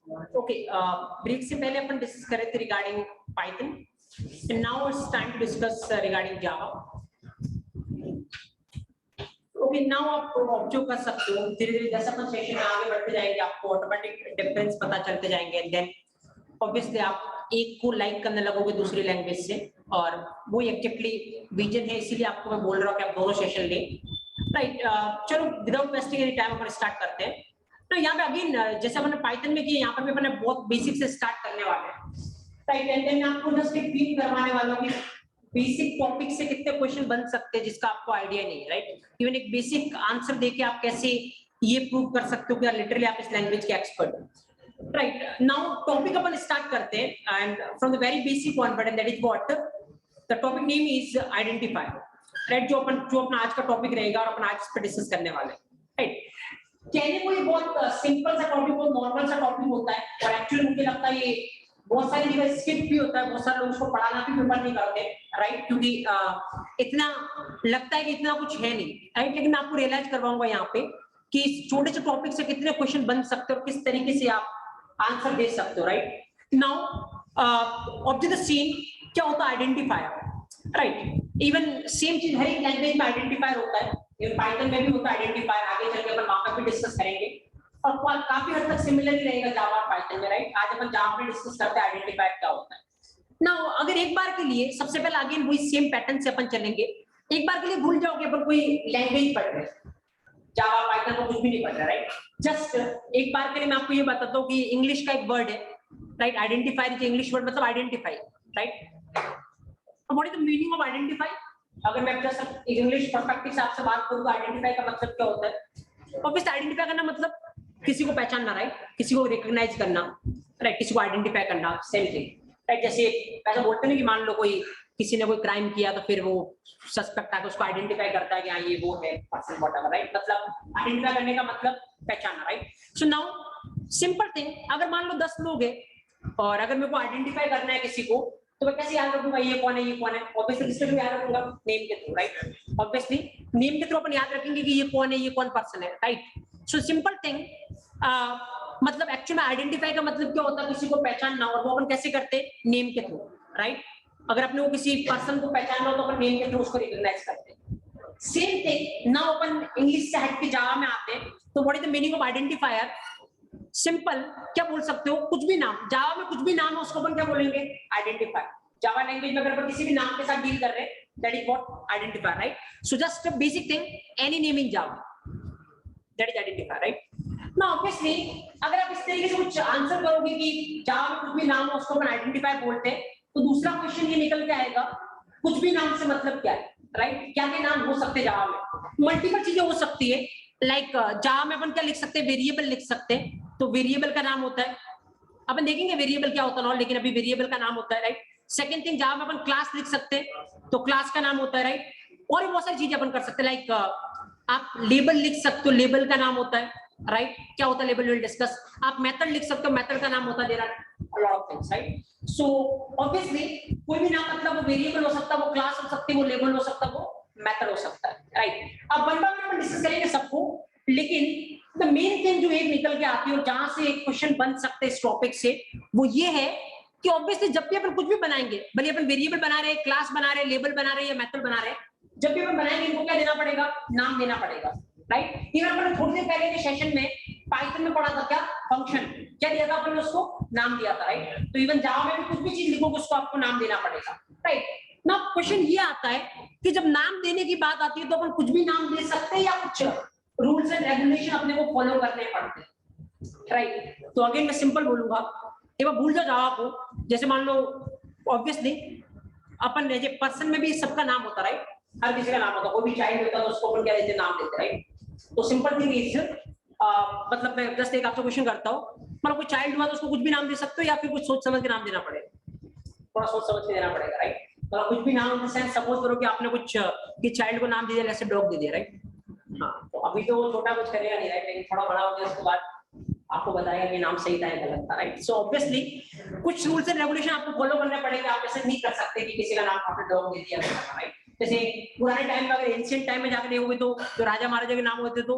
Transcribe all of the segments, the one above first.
Okay, break से पहले अपन discuss कर रहे थे regarding Python and now it's time to discuss regarding Java. Okay, now आप ऑब्जर्व कर सकते हो धीरे-धीरे जैसे अपन सेशन में आगे बढ़ते जाएंगे आपको ऑटोमेटिक डिफरेंस पता चलते जाएंगे एंड देन ऑब्वियसली आप एक को लाइक करने लगोगे दूसरी लैंग्वेज से और वो एग्जैक्टली विजन है, इसीलिए आपको मैं बोल रहा हूँ कि आप दोनों सेशन लें। राइट, चलो विदाउट वेस्टिंग एनी टाइम अपन स्टार्ट करते हैं। तो यहाँ पे अगेन जैसे हमने पाइथन में किया, यहाँ पर भी अपने बहुत बेसिक से स्टार्ट करने वाले हैं। राइट, एंड देन आपको जस्ट एक फील करवाने वाला हूँ कि बेसिक टॉपिक से कितने क्वेश्चन बन सकते हैं जिसका आपको आइडिया नहीं है। राइट, इवन एक बेसिक आंसर देके आप कैसे ये प्रूव कर सकते हो कि लिटरली आप इस लैंग्वेज के एक्सपर्ट हो। Right, now topic अपन start करते हैं and from the very basic one, but that is what the topic name is identifier. Right, जो अपना आज का टॉपिक रहेगा और अपन आज इस पे डिस्कस करने वाले हैं। Right, कहने को ये बहुत सिंपल सा टॉपिक, बहुत नॉर्मल सा टॉपिक होता है और एक्चुअली मुझे लगता है ये बहुत सारी जगह स्किप भी होता है, बहुत सारे लोग उसको पढ़ाना भी प्रेफर नहीं करते। राइट, क्योंकि इतना लगता है कि इतना कुछ है नहीं। राइट, लेकिन मैं आपको रियलाइज करवाऊंगा यहाँ पे कि इस छोटे से टॉपिक से कितने क्वेश्चन बन सकते हैं और किस तरीके से आप आंसर दे सकते हो। Right, now observe the scene, क्या होता है आइडेंटिफायर। राइट, इवन सेम चीज हर एक लैंग्वेज में आइडेंटिफायर होता है, इवन पाइथन में भी होता है आइडेंटिफायर, आगे चल के अपन वहां पर भी डिस्कस करेंगे और काफी हद तक सिमिलर ही रहेगा जावा और पाइथन में। राइट, आज अपन जावा में डिस्कस करते हैं आइडेंटिफायर क्या होता है। नाउ अगर एक बार के लिए सबसे पहले अगेन वही सेम पैटर्न से अपन चलेंगे, एक बार के लिए भूल जाओ कि अपन कोई लैंग्वेज पढ़ रहे हैं, जावा पाइथन को कुछ भी नहीं पढ़ रहा। राइट, जस्ट एक बार के लिए मैं आपको ये बताता हूँ कि इंग्लिश का एक वर्ड है। Right, identifier is English word, मतलब identify. Right, what is the meaning of identify? अगर मैं जस्ट इंग्लिश पर्सपेक्टिव से आपसे बात करूँ तो आइडेंटिफाई का मतलब क्या होता है? ऑब्वियसली आइडेंटिफाई करना मतलब किसी को पहचानना। राइट, किसी को रिकॉग्नाइज करना। राइट, किसी को आइडेंटिफाई करना, सेम थिंग। राइट, जैसे ऐसा बोलते हैं कि मान लो कोई किसी ने कोई क्राइम किया तो फिर वो सस्पेक्ट आकर उसको आइडेंटिफाई करता है कि हाँ ये वो है पर्सन व्हाटएवर। राइट, मतलब आइडेंटिफाई करने का मतलब पहचानना। Right, so now simple thing, अगर मान लो 10 लोग हैं और अगर मेरे को आइडेंटिफाई करना है किसी को, तो मैं कैसे याद रखूंगा ये कौन है ये कौन है? ऑब्वियसली किसके थ्रू याद रखूंगा? नेम के थ्रू। राइट, ऑब्वियसली नेम के थ्रू अपन याद रखेंगे कि ये कौन है, ये कौन पर्सन है। राइट, सो सिंपल थिंग, मतलब एक्चुअली आइडेंटिफाई का मतलब क्या होता है? किसी को पहचानना, और वो अपन कैसे करते हैं? नेम के थ्रू। राइट, अगर अपने को किसी पर्सन को पहचानना हो तो अपन नेम के थ्रू उसको रिकॉग्नाइज करते हैं। सेम थिंग नाउ अपन इंग्लिश से हट के जावा में आते हैं, तो what is the meaning of identifier? Simple, क्या बोल सकते हो? कुछ भी नाम, जावा में कुछ भी नाम है उसको अपन क्या बोलेंगे? आइडेंटिफाई। जावा लैंग्वेज में अगर अपन किसी भी नाम के साथ डील कर रहे हैं, that is what identifier. Right, so just a basic thing, any name in Java, that is identifier. Right, now obviously अगर आप इस तरीके से कुछ आंसर करोगे कि जावा में कुछ भी नाम है उसको अपन आइडेंटिफाई बोलते हैं, तो दूसरा क्वेश्चन ये निकल के आएगा कुछ भी नाम से मतलब क्या है? राइट, क्या क्या नाम हो सकते हैं जावा में? मल्टीपल चीजें हो सकती है। लाइक जावा में अपन क्या लिख सकते हैं? वेरिएबल लिख सकते हैं, तो वेरिएबल का नाम होता है, अपन देखेंगे वेरिएबल क्या होता है, लेकिन अभी वेरिएबल का नाम होता है। राइट, सेकंड थिंग, जावा में अपन क्लास लिख सकते हैं, तो क्लास का नाम होता है। राइट, और भी बहुत सारी चीजें अपन कर सकते हैं, लाइक आप लेबल लिख सकते हो, लेबल का नाम होता है। राइट, क्या होता है लेबल, विल डिस्कस। आप मेथड लिख सकते हो, मेथड का नाम होता है, there are a lot of things. Right, so obviously कोई भी नाम, मतलब वो वेरिएबल हो सकता है, वो क्लास हो सकती है, वो लेबल हो सकता है, वो मेथड हो सकता है। राइट, अब वन बाय वन डिस्कस करेंगे सबको, लेकिन द मेन थिंग जो एक निकल के आती है और जहां से एक क्वेश्चन बन सकते हैं इस टॉपिक से, वो ये है कि ऑब्वियसली जब भी अपन कुछ भी बनाएंगे, भले अपन वेरिएबल बना रहे हैं, क्लास बना रहे हैं, लेबल बना रहे हैं या मेथड बना रहे हैं, जब भी अपन बनाएंगे इनको क्या देना पड़ेगा? नाम देना पड़ेगा। राइट, इवन अपन थोड़ी देर पहले के सेशन में पाइथन में पढ़ा था क्या? फंक्शन। क्या दिया था अपन उसको? नाम दिया था। राइट, तो इवन जावा में भी कुछ भी चीज लिखोगे उसको आपको नाम देना पड़ेगा। राइट, ना क्वेश्चन ये आता है कि जब नाम देने की बात आती है तो अपन कुछ भी नाम दे सकते हैं या कुछ रूल्स एंड रेगुलेशन अपने को फॉलो करने पड़ते हैं। राइट, तो अगेन मैं सिंपल बोलूंगा, एक बार भूल जाओ जावा को। जैसे मान लो ऑब्वियसली अपन पर्सन में भी सबका नाम होता है। राइट, हर किसी का नाम होता है, कोई भी चाइल्ड होता है तो उसको अपन क्या देते हैं? नाम देते हैं। राइट, तो सिंपल थिंग इज, मतलब मैं जस्ट एक आपसे क्वेश्चन करता हूँ, मतलब कोई चाइल्ड हुआ तो उसको कुछ भी नाम दे सकते हो या फिर कुछ सोच समझ के नाम देना पड़ेगा? थोड़ा सोच समझ के देना पड़ेगा। राइट, मतलब कुछ भी नाम इन द सेंस, सपोज करो कि आपने कुछ कि चाइल्ड को नाम दे दिया, जैसे डॉग दे दिया। राइट, हाँ, तो अभी तो वो छोटा कुछ करेगा नहीं। राइट, लेकिन थोड़ा बड़ा हो गया उसके बाद आपको बताएगा कि नाम सही था या गलत था। राइट, सो ऑब्वियसली कुछ रूल्स एंड रेगुलेशन आपको फॉलो करने पड़ेंगे। आप ऐसे नहीं कर सकते कि किसी का नाम आपने डॉग दे दिया। राइट, जैसे पुराने टाइम में, अगर एंशिएंट टाइम में जाकर देखोगे तो जो राजा महाराजा के नाम होते तो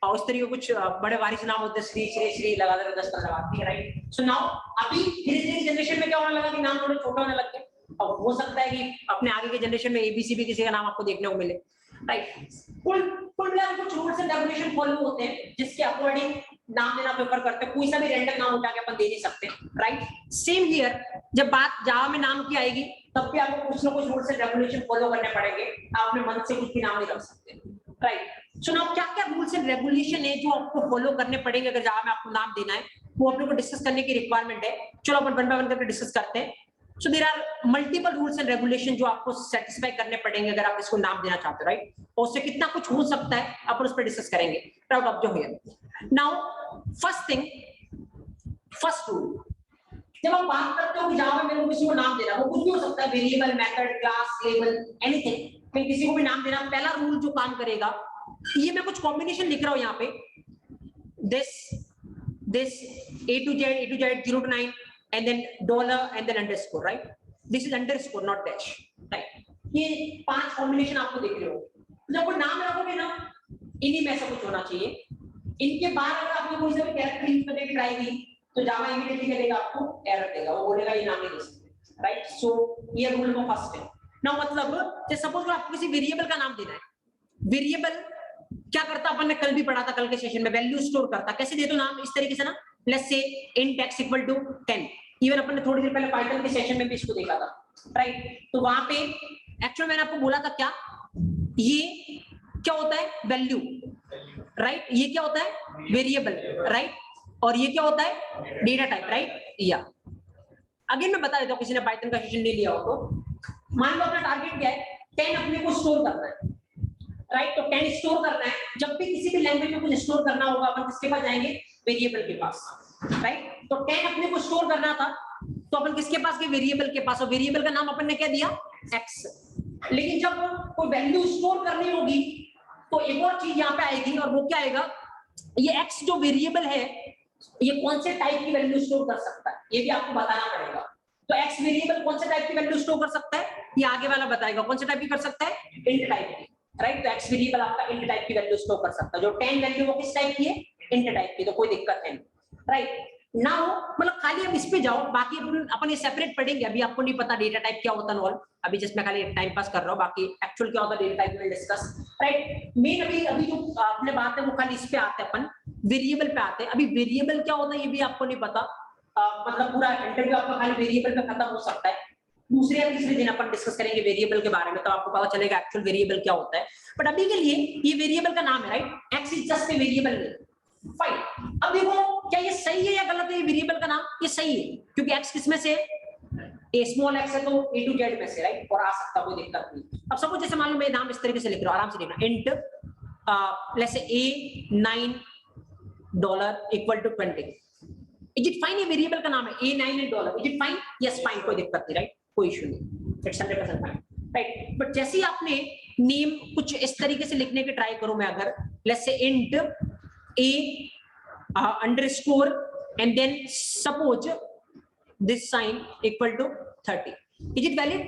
और उस तरीके कुछ बड़े वारिस नाम होते हैं, श्री श्री श्री लगा दे 10-15 बार, ठीक है राइट। सो नाउ अभी धीरे धीरे जनरेशन में क्या होने लगा कि नाम थोड़े छोटे होने लग गए, और हो सकता है कि अपने आगे के जनरेशन में एबीसी भी किसी का नाम आपको देखने को मिले, राइट। कुल कुछ रूल्स एंड रेगुलेशन फॉलो होते हैं जिसके अकॉर्डिंग नाम देना प्रेफर करते हैं, कोई सा भी रैंडम नाम उठा के अपन दे नहीं सकते, राइट। सेम हियर, जब बात जावा में नाम की आएगी तब भी आपको कुछ ना कुछ रूल्स एंड रेगुलेशन फॉलो करने पड़ेंगे, आप अपने मन से कुछ भी नाम नहीं रख सकते, राइट। सो नाउ क्या क्या रूल्स एंड रेगुलेशन है जो आपको फॉलो करने पड़ेंगे अगर जावा में आपको नाम देना है, वो अपने को डिस्कस करने की रिक्वायरमेंट है। चलो अपन वन बाय वन करके डिस्कस करते हैं। So there are multiple rules and regulation जो आपको सेटिस्फाई करने पड़ेंगे अगर आप इसको नाम देना चाहते हो, राइट। और उससे कितना कुछ हो सकता है अपन उस पर डिस्कस करेंगे, राइट। ऑफ जो here now first thing, first rule, जब आप बात करते हो कि जावा में मेरे को किसी को नाम देना, वो कुछ भी हो सकता है, variable, method, class, label, anything, मैं किसी को भी नाम देना, पहला रूल जो काम करेगा, ये मैं कुछ कॉम्बिनेशन लिख रहा हूं यहाँ पे, this A to Z 0 to 9 and then dollar and then underscore, right? This is underscore not dash, right? ये 5 कॉम्बिनेशन आपको दिख रहे हो। जब कोई नाम रखोगे ना, इन्हीं में से कुछ होना चाहिए। इनके बाद अगर आपने कोई सा भी कैरेक्टर यूज करने की ट्राई की तो जावा इमीडिएटली क्या देगा, आपको एरर देगा, वो बोलेगा ये नाम नहीं दे सकते, राइट। सो ये रूल नंबर फर्स्ट है। नाउ मतलब जैसे सपोज आपको किसी वेरिएबल का नाम देना है, वेरिएबल क्या करता, अपन ने कल भी पढ़ा था, कल के सेशन में, वैल्यू स्टोर करता। कैसे दे दो नाम, इस तरीके से ना, let's say int x equal to 10, even अपन ने थोड़ी देर पहले पाइथन के सेशन में भी इसको देखा था, राइट। तो वहां पे एक्चुअल मैंने आपको बोला था क्या, ये क्या होता है, वैल्यू, राइट। ये क्या होता है, वेरिएबल, राइट। और ये क्या होता है, डेटा टाइप, राइट। या अगेन मैं बता देता हूँ, किसी ने पाइथन का सेशन नहीं लिया हो तो, मान लो अपना टारगेट क्या है, 10 अपने को स्टोर करना है, राइट। तो 10 स्टोर करना है, जब भी किसी भी लैंग्वेज में कुछ स्टोर करना होगा अपन किसके पास जाएंगे, वेरिएबल के पास, राइट। तो 10 अपने को स्टोर करना था तो अपन किसके पास गए, वेरिएबल के पास, और वेरिएबल का नाम अपन ने क्या दिया, x। लेकिन जब कोई वैल्यू स्टोर करनी होगी तो एक और चीज यहाँ पे आएगी, और वो क्या आएगा, ये x जो वेरिएबल है ये कौन से टाइप की वैल्यू स्टोर कर सकता है, ये भी आपको बताना पड़ेगा। तो x वेरिएबल कौन से टाइप की वैल्यू स्टोर कर सकता है, ये आगे वाला बताएगा, कौन से टाइप की कर सकता है, int टाइप की, राइट। तो x वेरिएबल आपका int टाइप की वैल्यू स्टोर कर सकता है। जो 10 वैल्यू वो किस टाइप की है, int टाइप की, तो कोई दिक्कत नहीं, राइट। नाउ मतलब खाली अब इस पे जाओ, बाकी अपन ये सेपरेट पढ़ेंगे, अभी आपको नहीं पता डेटा टाइप क्या होता है, अभी जस्ट मैं खाली टाइम पास कर रहा हूँ, बाकी एक्चुअल क्या होता है डेटा टाइप में डिस्कस, राइट। मेन अभी जो अपने बात है वो खाली इस पे आते हैं, अपन वेरिएबल पे आते हैं। अभी वेरिएबल क्या होता है ये भी आपको नहीं पता, मतलब पूरा इंटरव्यू आपका खाली वेरिएबल पे खत्म हो सकता है, दूसरे या तीसरे दिन अपन डिस्कस करेंगे वेरिएबल के बारे में, तो आपको पता चलेगा एक्चुअल वेरिएबल क्या होता है। बट अभी के लिए ये वेरिएबल का नाम है, right. X is just a variable, fine. अब देखो क्या ये सही है या गलत है, ये वेरिएबल का नाम, ये सही है क्योंकि एक्स किसमें से, ए स्मॉल एक्स है तो ए टू जेड में से, राइट। और आ सकता कोई दिक्कत नहीं। अब सपोज जैसे मान लो मैं नाम इस तरीके से लिख रहा हूं, आराम से लिखना, int let's say A9 dollar equal to 20, is it fine, ये वेरिएबल का नाम है, A9 dollar, is it fine, yes fine, कोई दिक्कत नहीं, राइट, कोई इशू नहीं, इट्स 100% फाइन, राइट। बट जैसे ही आपने नेम कुछ इस तरीके से लिखने की ट्राई करूं मैं, अगर let's say int A underscore and then suppose this sign equal to 30, is it valid,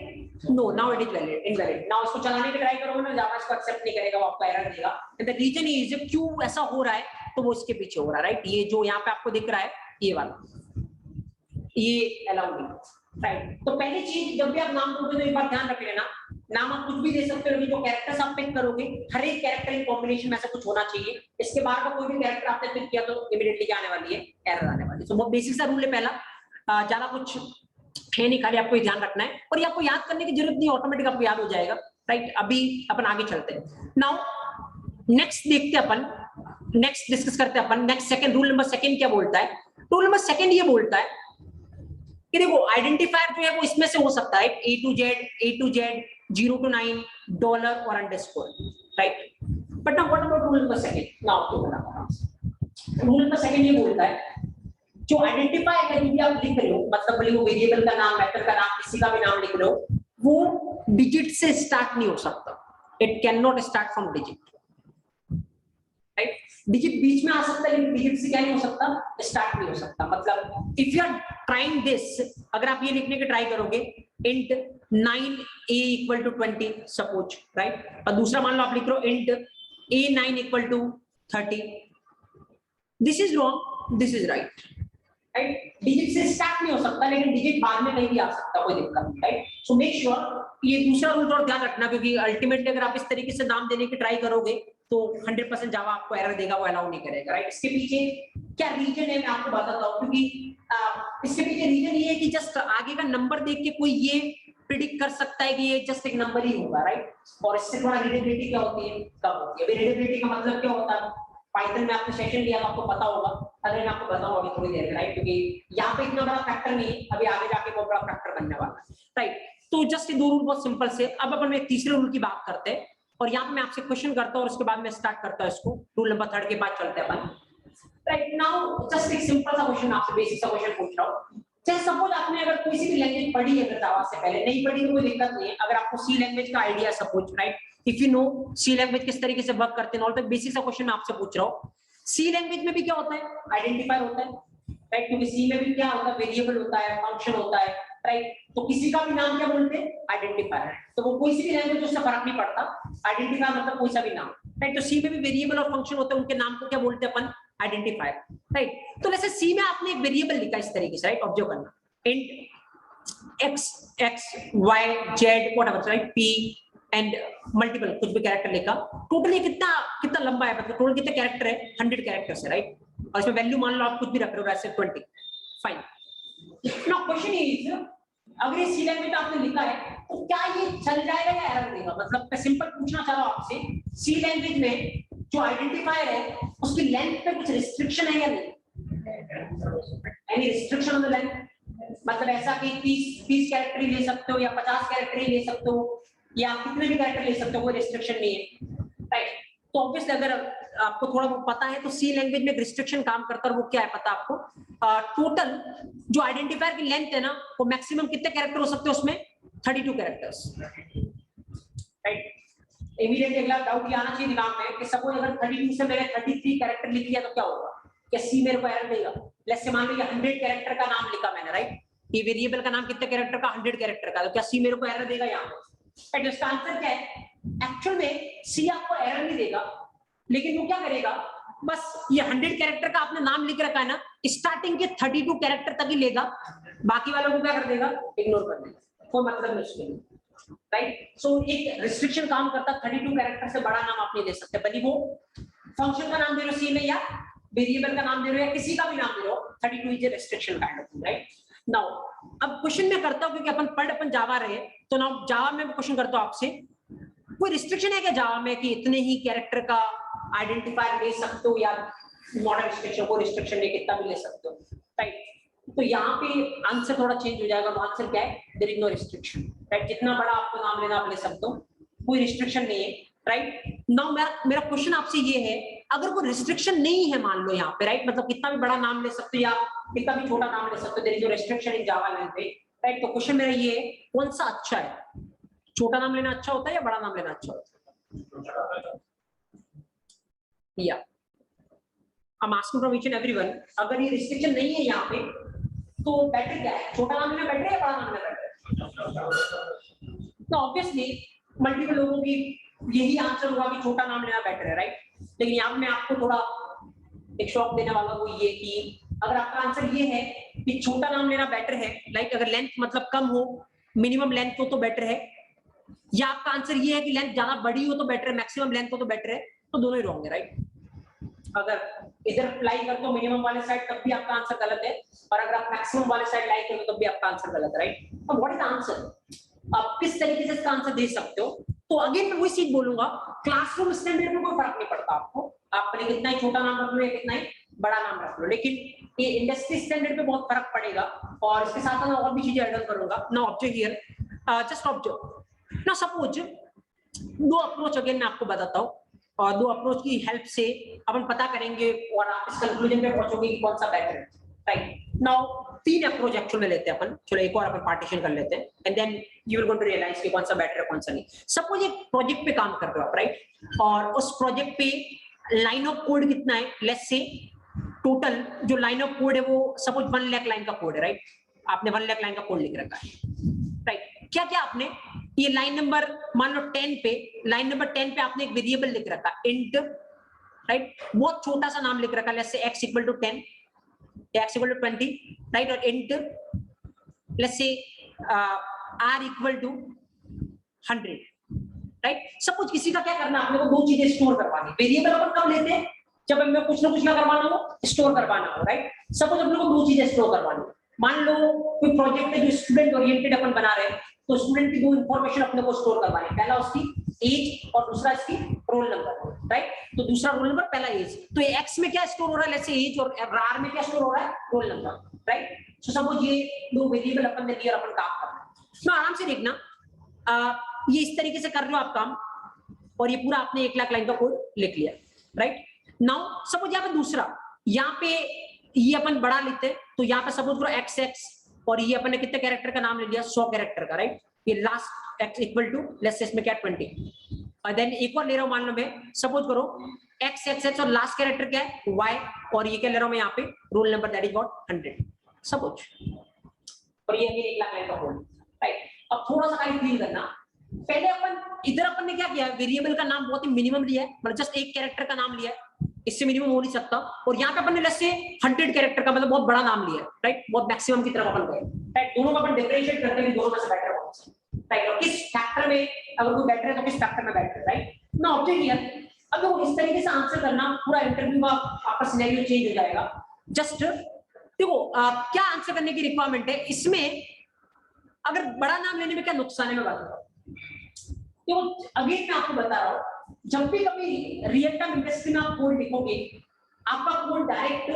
no, now it is valid, invalid। now इसको चलाने की ट्राई करोगे ना, जावा इसको एक्सेप्ट नहीं करेगा, वो आपको एरर देगा। and the reason is क्यों ऐसा हो रहा है, तो वो इसके पीछे हो रहा है, राइट। ये जो यहाँ पे आपको दिख रहा है ये वाला, ये अलाउड नहीं, राइट। तो पहली चीज, जब भी आप नाम दोगे तो एक बार ध्यान रख लेना, नाम आप कुछ भी दे सकते हो, जो कैरेक्टर्स आप पिक करोगे हर एक कैरेक्टर इन कॉम्बिनेशन में ऐसा कुछ होना चाहिए, इसके बाहर का कोई भी कैरेक्टर आपने पिक किया तो इमीडिएटली क्या आने वाली है, एरर आने वाली है। सो वो बेसिक सा रूल है पहला, ज्यादा कुछ है नहीं, खाली आपको ध्यान रखना है, और ये आपको याद करने की जरूरत नहीं, ऑटोमेटिक आपको याद हो जाएगा, राइट। अभी अपन आगे चलते हैं। नाउ नेक्स्ट देखते हैं अपन, नेक्स्ट डिस्कस करते हैं अपन, next second rule number second क्या बोलता है। रूल नंबर सेकंड ये बोलता है कि देखो आइडेंटिफायर जो है वो इसमें से हो सकता है A to Z 0 to 9 dollar और underscore, right. But now what about rule number second, now आपको बताना। रूल नंबर सेकंड ये बोलता है जो आइडेंटिफायर का भी आप लिख रहे हो, मतलब भले वो वेरिएबल का नाम, मेथड का नाम, किसी का भी नाम लिख रहे हो, वो डिजिट से स्टार्ट नहीं हो सकता, it can not start from digit, right. Digit बीच में आ सकता है लेकिन डिजिट से क्या नहीं हो सकता, स्टार्ट नहीं हो सकता। मतलब if you are trying this, अगर आप ये लिखने की ट्राई करोगे int 9A equal to 20 suppose, right, और दूसरा मान लो आप लिख रहे हो int A9 equal to 30, this is wrong, this is right, right. Digit से स्टार्ट नहीं हो सकता, लेकिन डिजिट बाद में कहीं भी आ सकता, कोई दिक्कत नहीं, राइट। सो मेक श्योर, ये दूसरा रूल और ध्यान रखना, क्योंकि अल्टीमेटली अगर आप इस तरीके से नाम देने की ट्राई करोगे तो 100% जावा आपको एरर देगा, वो अलाउ नहीं करेगा, राइट। इसके पीछे क्या रीजन है मैं आपको बताता हूँ, क्योंकि इसके पीछे रीजन ये है कि जस्ट आगे का नंबर देख के कोई ये प्रिडिक्ट कर सकता है कि ये जस्ट एक नंबर ही होगा, राइट। और इससे थोड़ा रीडेबिलिटी क्या होती है, कम होती है। रीडेबिलिटी का मतलब क्या होता है, पाइथन में आपने सेशन लिया तो आपको पता होगा, अगर मैं आपको बताऊं अभी थोड़ी देर में, राइट, क्योंकि यहाँ पे इतना बड़ा फैक्टर नहीं है, अभी आगे जाके बहुत बड़ा फैक्टर बनने वाला है, राइट। तो जस्ट ये दो रूल बहुत सिंपल से। अब अपन एक तीसरे रूल की बात करते हैं, और यहाँ पे मैं आपसे क्वेश्चन करता हूँ और उसके बाद मैं स्टार्ट करता हूँ इसको, रूल नंबर 3 के बाद चलते हैं अपन, राइट। नाउ जस्ट एक सिंपल सा क्वेश्चन आपसे, बेसिक सा क्वेश्चन पूछ रहा हूँ। जैसे सपोज आपने अगर कोई सी भी लैंग्वेज पढ़ी है, अगर जावा से पहले नहीं पढ़ी तो कोई दिक्कत नहीं है, अगर आपको सी लैंग्वेज का idea suppose, right, if you know C language किस तरीके से वर्क करते हैं, ऑल द बेसिक सा क्वेश्चन मैं आपसे पूछ रहा हूँ। सी लैंग्वेज में भी क्या होता है, आइडेंटिफायर होता है, राइट, क्योंकि सी में भी क्या होता है, वेरिएबल होता है, फंक्शन होता है, राइट। तो किसी का भी नाम क्या बोलते हैं, आइडेंटिफायर। तो वो कोई सी भी लैंग्वेज, उससे फर्क नहीं पड़ता, आइडेंटिफायर मतलब कोई सा भी नाम, राइट। तो सी में भी वेरिएबल और फंक्शन होते हैं, उनके नाम को क्या बोलते हैं अपन, आइडेंटिफायर, राइट। तो जैसे सी में आपने एक वेरिएबल लिखा इस तरीके से, राइट, ऑब्जर्व करना, int x x y z whatever, right, p and multiple कुछ भी कैरेक्टर लिखा, टोटल ये कितना कितना लंबा है, मतलब टोटल कितने कैरेक्टर है, 100 कैरेक्टर्स है, राइट। और इसमें वैल्यू मान लो आप कुछ भी रख रहे हो, वैसे 20, फाइन। नाउ क्वेश्चन इज, अगर ये सी लैंग्वेज में आपने लिखा है तो क्या ये चल जाएगा या एरर देगा, मतलब मैं सिंपल पूछना चाह रहा हूं आपसे, सी लैंग्वेज में जो आइडेंटिफायर है उसकी लेंथ पे कुछ रिस्ट्रिक्शन है या नहीं, any restriction on the length, मतलब ऐसा कि 30 कैरेक्टर ही ले सकते हो या 50 कैरेक्टर ही ले सकते हो या कितने भी कैरेक्टर ले सकते हो, कोई रिस्ट्रिक्शन नहीं है, राइट। तो ऑब्वियसली अगर आपको थोड़ा बहुत पता है तो सी लैंग्वेज में एक रिस्ट्रिक्शन काम करता है, वो क्या है पता आपको, टोटल जो आइडेंटिफायर की लेंथ है ना, वो मैक्सिमम कितने कैरेक्टर हो सकते हैं उसमें, 32 कैरेक्टर्स, राइट। इमीडिएटली अगला डाउट ये आना चाहिए दिमाग में कि सपोज अगर 32 से मैंने 33 कैरेक्टर लिख लिया तो क्या होगा, क्या सी मेरे को एरर देगा। लेट्स से मान लो 100 कैरेक्टर का नाम लिखा मैंने, राइट, ये वेरिएबल का नाम कितने कैरेक्टर का, 100 कैरेक्टर का, तो क्या सी मेरे को एरर देगा यहाँ पे, राइट। इसका आंसर क्या है, एक्चुअल में सी आपको एरर नहीं देगा, लेकिन वो क्या करेगा, बस ये 100 कैरेक्टर का आपने नाम लिख रखा है ना, स्टार्टिंग के 32 कैरेक्टर तक ही लेगा, बाकी वालों को क्या कर देगा, इग्नोर कर देगा, कोई मतलब नहीं उसके लिए, राइट। सो एक रिस्ट्रिक्शन काम करता है, 32 कैरेक्टर से बड़ा नाम आप नहीं दे सकते, भले वो फंक्शन का नाम दे रहे हो सी में या वेरिएबल का नाम दे रहे हो या किसी का भी नाम दे रहे हो, 32 is a restriction kind of, right. Now अब क्वेश्चन में करता हूं, क्योंकि अपन जावा रहे, तो नाउ जावा में क्वेश्चन करता हूं आपसे, कोई रिस्ट्रिक्शन है क्या जावा में कि इतने ही कैरेक्टर का आइडेंटिफायर ले सकते हो, या मॉडर्न रिस्ट्रिक्शन, कोई रिस्ट्रिक्शन नहीं, कितना भी ले सकते हो, राइट। तो यहाँ पे आंसर थोड़ा चेंज हो जाएगा, आंसर क्या है, there is no restriction, right. जितना बड़ा आपको नाम लेना आप ले सकते हो, कोई रिस्ट्रिक्शन नहीं है, राइट। नाउ मेरा क्वेश्चन आपसे ये है, अगर कोई रिस्ट्रिक्शन नहीं है मान लो यहाँ पे, राइट, मतलब कितना भी बड़ा नाम ले सकते हो या कितना भी छोटा नाम ले सकते हो, there is no restriction in Java language, right. तो क्वेश्चन मेरा ये है, कौन सा अच्छा है, छोटा नाम लेना अच्छा होता है या बड़ा नाम लेना अच्छा होता है, या I'm asking from each and everyone, अगर ये रिस्ट्रिक्शन नहीं है यहाँ पे तो बेटर क्या है, छोटा नाम लेना बेटर है या बड़ा नाम लेना बेटर है, तो ऑब्वियसली मल्टीपल लोगों की यही आंसर होगा कि छोटा नाम लेना बेटर है, राइट। लेकिन यहाँ मैं आपको थोड़ा एक शॉक देने वाला हूँ, ये कि अगर आपका आंसर ये है कि छोटा नाम लेना बेटर है, लाइक अगर लेंथ मतलब कम हो, मिनिमम लेंथ हो तो बेटर है, या आपका आंसर ये है कि लेंथ ज्यादा बड़ी हो तो बेटर है, मैक्सिमम लेंथ हो तो बेटर है, तो दोनों ही रॉन्ग है, राइट। अगर इधर अप्लाई कर दो मिनिमम वाले साइड तब भी आपका आंसर गलत है, और अगर आप मैक्सिमम वाले साइड लाइक करो तब भी आपका आंसर गलत है, राइट। तो व्हाट इज द आंसर, आप किस तरीके से इसका आंसर दे सकते हो, तो अगेन मैं वही चीज बोलूंगा, क्लासरूम स्टैंडर्ड में कोई फर्क नहीं पड़ता आपको, आप भले कितना ही छोटा नाम रख लो या कितना ही बड़ा नाम रख लो, लेकिन ये इंडस्ट्री स्टैंडर्ड पे बहुत फर्क पड़ेगा, और इसके साथ मैं और भी चीजें ऐड करूंगा। Now observe here, just observe, now suppose दो अप्रोच अगेन मैं आपको बताता हूँ, और दो अप्रोच की हेल्प से अपन पता करेंगे और आप इस कंक्लूजन पे पहुंचोगे कि कौन सा बेटर है, राइट। नाउ 3 अप्रोच एक्चुअल में लेते हैं अपन, चलो एक और अपन पार्टीशन कर लेते हैं, and then you will going to realize कि कौन सा बेटर है कौन सा नहीं। सपोज एक प्रोजेक्ट पे काम कर रहे हो आप, राइट, और उस प्रोजेक्ट पे लाइन ऑफ कोड कितना है, लेट्स से टोटल जो लाइन ऑफ कोड है वो सपोज 1 लाख लाइन का कोड है, राइट, आपने 1 लाख लाइन का कोड लिख रखा है, राइट। क्या क्या आपने ये लाइन नंबर मान लो 10 पे, लाइन नंबर 10 पे आपने एक वेरिएबल लिख रखा इंट राइट, बहुत छोटा सा नाम लिख रखा है, let's say x equal to 10, x equal to 20, right, और int let's say r equal to 100, right. Suppose किसी का क्या करना, आपने को दो चीजें स्टोर करवानी, वेरिएबल अपन कब लेते हैं, जब हमें कुछ ना कुछ ना करवाना हो, स्टोर करवाना हो, राइट। सपोज अपने को दो चीजें स्टोर करवानी, मान लो कोई प्रोजेक्ट है जो स्टूडेंट ओरिएंटेड अपन बना रहे हैं, तो स्टूडेंट की दो इंफॉर्मेशन अपने को स्टोर करवानी, पहला उसकी एज और दूसरा इसकी रोल नंबर, राइट। तो दूसरा रोल नंबर, पहला एज, तो ये एक्स में क्या स्टोर हो रहा है, लेट्स से एज, और आर में क्या स्टोर हो रहा है, roll number, right. So suppose ये दो वेरिएबल अपन ने दिया, अपन काम कर रहे हैं। तो आराम से देखना, ये इस तरीके से कर रहे हो आप काम, और ये पूरा आपने 1 लाख लाइन का कोड लिख लिया, राइट। नाउ सपोज यहाँ पे दूसरा, यहाँ पे ये अपन बड़ा लिखते हैं, तो यहाँ पे सपोज करो एक्स एक्स, और ये अपन ने कितने कैरेक्टर का नाम ले लिया, 100 कैरेक्टर का, राइट। ये last X equal to let's say इसमें क्या 20, और देन एक और ले रहा हूं, मान लो मैं सपोज करो एक्स एक्स एक्स और लास्ट कैरेक्टर क्या है वाई, और ये क्या ले रहा हूं मैं यहाँ पे roll number, that is what 100 suppose, और ये अगेन 1 लाख लाइन का कोड, राइट। अब थोड़ा सा टाइम फील करना, पहले अपन इधर अपन ने क्या किया, वेरिएबल का नाम बहुत ही मिनिमम लिया है, मतलब जस्ट एक कैरेक्टर का नाम लिया है, इससे मिनिमम हो नहीं सकता, और यहाँ पे अपन ने लेट्स से 100 कैरेक्टर का मतलब बहुत बड़ा नाम लिया है, राइट, बहुत मैक्सिमम की तरफ अपन गए, राइट। दोनों का अपन डिफरेंशिएट करते हैं, दोनों में से बेटर कौन सा, राइट, और किस फैक्टर में अगर कोई बेटर है तो किस फैक्टर में बेटर है, राइट। ना ऑब्जेक्ट हियर, अब वो इस तरीके से आंसर करना, पूरा इंटरव्यू में आपका सिनेरियो चेंज हो जाएगा। जस्ट देखो क्या आंसर करने की रिक्वायरमेंट है इसमें, अगर बड़ा नाम लेने में क्या नुकसान है मैं बता रहा हूँ, तो अगेन मैं आपको बता रहा हूँ, जब भी कभी रियल टाइम इंडस्ट्री में आप कोड लिखोगे, आपका कोड डायरेक्ट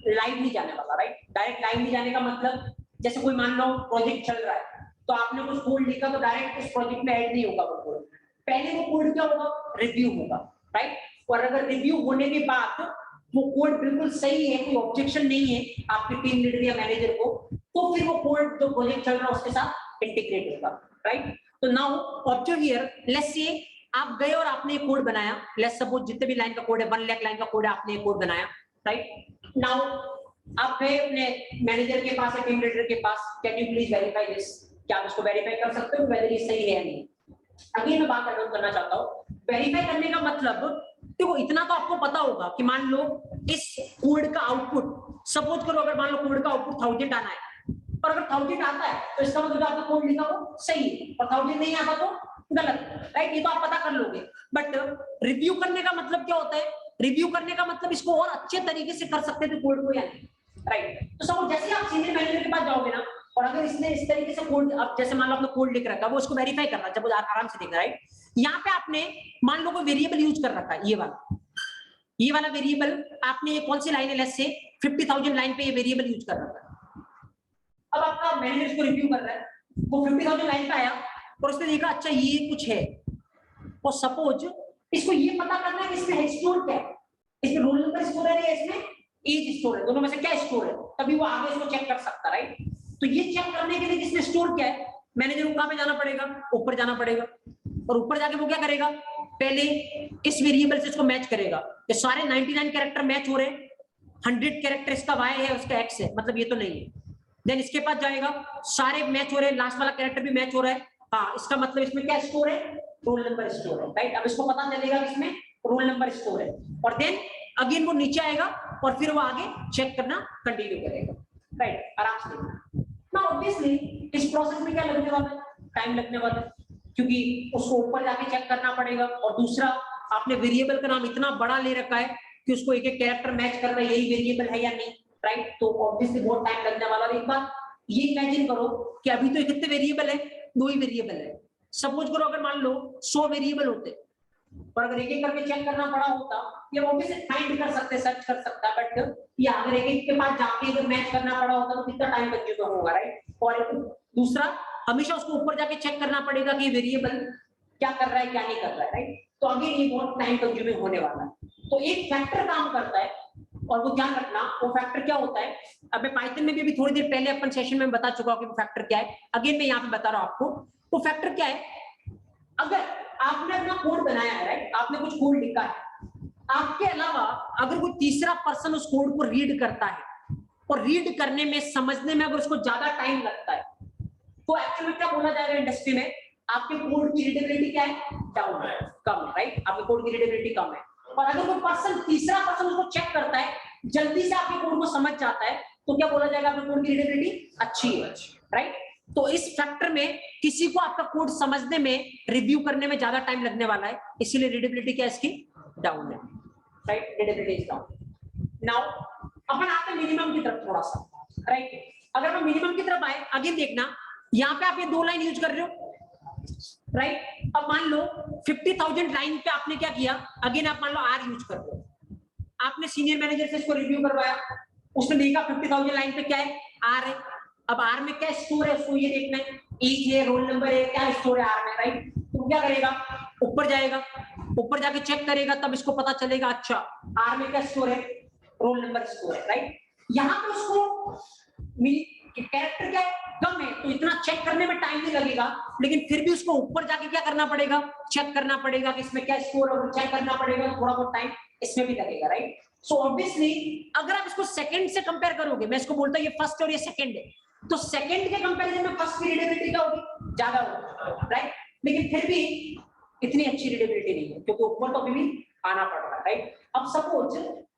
लाइव नहीं जाने वाला, राइट। डायरेक्ट लाइव नहीं जाने का मतलब, जैसे कोई मान लो प्रोजेक्ट चल रहा है, तो आपने कुछ कोड लिखा, तो डायरेक्ट उस प्रोजेक्ट में ऐड नहीं होगा वो कोड, पहले वो कोड क्या होगा, रिव्यू होगा, राइट। और अगर रिव्यू होने के बाद वो कोड बिल्कुल सही है, कोई ऑब्जेक्शन नहीं है आपके टीम लीडर या मैनेजर को, तो फिर वो कोड जो प्रोजेक्ट चल रहा है उसके साथ इंटीग्रेट होगा, राइट। तो now observe here, let's say आप गए और आपने एक कोड बनाया, लेट्स सपोज जितने भी लाइन का कोड है 1 लाख लाइन का कोड है, आपने एक कोड बनाया, राइट। नाउ आप गए अपने मैनेजर के पास या टीम लीडर के पास, can you please verify this, क्या आप इसको वेरीफाई कर सकते हो वेदर ये सही है या नहीं। अगेन मैं बात करना चाहता हूँ, वेरीफाई करने का मतलब, देखो इतना तो आपको पता होगा कि मान लो इस कोड का आउटपुट, सपोज करो अगर मान लो कोड का आउटपुट 1000 आना है, और अगर 1000 आता है तो इसका मतलब आपका कोड लिखा वो सही है, और 1000 नहीं आता तो गलत, राइट। ये तो आप पता कर लोगे, बट रिव्यू करने का मतलब क्या होता है, रिव्यू करने का मतलब इसको और अच्छे तरीके से कर सकते थे कोड को या नहीं, राइट। तो सपोज जैसे आप सीनियर मैनेजर के पास जाओगे ना, और अगर इसने इस तरीके से कोड, अब जैसे मान लो आपने कोड लिख रखा है, वो इसको वेरीफाई करना, जब आराम से देखना, राइट। यहाँ पे आपने मान लो कोई वेरिएबल यूज कर रखा है, ये वाला वेरिएबल आपने कौन सी लाइन है, लेट्स से 50,000 लाइन पे ये वेरिएबल यूज कर रखा है। अब आपका मैनेजर इसको रिव्यू कर रहा है, वो 50,000 लाइन पे आया और उसने देखा अच्छा ये कुछ है, और सपोज इसको ये पता करना है कि इसमें स्टोर क्या है, इसमें रोल नंबर स्टोर है या इसमें एज स्टोर है, दोनों में से क्या स्टोर है, तभी वो आगे इसको चेक कर सकता, राइट। तो ये चेक करने के लिए इसमें स्टोर क्या है, मैनेजर को कहां पे जाना पड़ेगा, ऊपर जाना पड़ेगा, और ऊपर जाके वो क्या करेगा, पहले इस वेरिएबल से इसको मैच करेगा, ये सारे 99 कैरेक्टर मैच हो रहे हैं, 100 कैरेक्टर इसका y है उसका x है, मतलब ये तो नहीं है। देन इसके पास जाएगा, सारे मैच हो रहे हैं, लास्ट वाला कैरेक्टर भी मैच हो रहा है, हाँ इसका मतलब इसमें क्या स्टोर है, रोल नंबर स्टोर है, राइट। अब इसको पता चलेगा कि इसमें रोल नंबर स्टोर है, और देन अगेन वो नीचे आएगा और फिर वो आगे चेक करना कंटिन्यू करेगा, राइट। आराम से देखना ना, ऑब्वियसली इस प्रोसेस में क्या लगने वाला है, टाइम लगने वाला है, क्योंकि उसको ऊपर जाके चेक करना पड़ेगा, और दूसरा आपने वेरिएबल का नाम इतना बड़ा ले रखा है कि उसको एक एक कैरेक्टर मैच करना, यही वेरिएबल है या नहीं, राइट। तो ऑब्वियसली बहुत टाइम लगने वाला है। एक बार ये इमेजिन करो कि अभी तो कितने वेरिएबल है, 2 ही वेरिएबल है, सपोज करो अगर मान लो 100 वेरिएबल होते, और अगर एक एक करके चेक करना पड़ा होता, ये ऑब्वियसली फाइंड कर सकते, सर्च कर सकता है, बट ये अगर एक एक के पास जाके अगर मैच करना पड़ा होता तो कितना टाइम कंज्यूम होगा, राइट। और दूसरा हमेशा उसको ऊपर जाके चेक करना पड़ेगा कि वेरिएबल क्या कर रहा है क्या नहीं कर रहा है, राइट। तो अगेन ये बहुत टाइम कंज्यूमिंग होने वाला है। तो एक फैक्टर काम करता है, और वो ध्यान रखना वो फैक्टर क्या होता है, अब मैं पाइथन में भी अभी थोड़ी देर पहले अपन सेशन में बता चुका हूं कि वो फैक्टर क्या है, अगेन मैं यहाँ पे बता रहा हूं आपको। वो फैक्टर क्या है, अगर आपने अपना कोड बनाया है, राइट, आपने कुछ कोड लिखा है, आपके अलावा अगर कोई तीसरा पर्सन उस कोड को रीड करता है, और रीड करने में समझने में अगर उसको ज्यादा टाइम लगता है, तो एक्चुअली क्या बोला जाएगा इंडस्ट्री में, आपके कोड की रीडेबिलिटी क्या है, डाउन है, कम है, राइट। आपके कोड की रीडेबिलिटी कम है। और अगर कोई पर्सन, तीसरा पर्सन उसको चेक करता है, जल्दी से आपके कोड को समझ जाता है, तो क्या बोला जाएगा, आपके कोड की रीडेबिलिटी अच्छी है, राइट। तो इस फैक्टर में किसी को आपका कोड समझने में, रिव्यू करने में ज्यादा टाइम लगने वाला है, इसीलिए रीडेबिलिटी क्या इसकी डाउन है, right, readability is down. Now अपन आते हैं मिनिमम की तरफ थोड़ा सा, राइट। अगर हम मिनिमम की तरफ आए, अगेन देखना, यहाँ पे आप ये 2 लाइन यूज कर रहे हो, राइट। अब मान लो 50,000 लाइन पे आपने क्या किया, अगेन आप मान लो आर यूज कर रहे हो, आपने सीनियर मैनेजर से इसको रिव्यू करवाया, उसने देखा 50,000 लाइन पे क्या है, आर है। अब आर में क्या स्टोर है, उसको ये देखना है, एज है, रोल नंबर है, क्या स्टोर है आर में, राइट। तो क्या करेगा, ऊपर जाएगा, ऊपर जाके चेक करेगा, तब इसको पता चलेगा, अच्छा आर में क्या स्टोर है, रोल नंबर स्टोर है, राइट। यहाँ पे उसको कैरेक्टर क्या है, कम है, तो इतना चेक करने में टाइम नहीं लगेगा, लेकिन फिर भी उसको ऊपर जाके क्या करना पड़ेगा, चेक करना पड़ेगा कि इसमें क्या स्कोर है, चेक करना पड़ेगा, थोड़ा बहुत टाइम इसमें भी लगेगा, राइट। सो ऑब्वियसली अगर आप इसको सेकंड से कंपेयर करोगे, मैं इसको बोलता हूँ ये फर्स्ट और ये सेकंड है, तो सेकंड के कंपैरिजन में फर्स्ट की रीडेबिलिटी क्या होगी, ज्यादा होगी, राइट। लेकिन फिर भी इतनी अच्छी रीडेबिलिटी नहीं है, क्योंकि ऊपर तो अभी भी आना पड़ रहा है, राइट। अब सपोज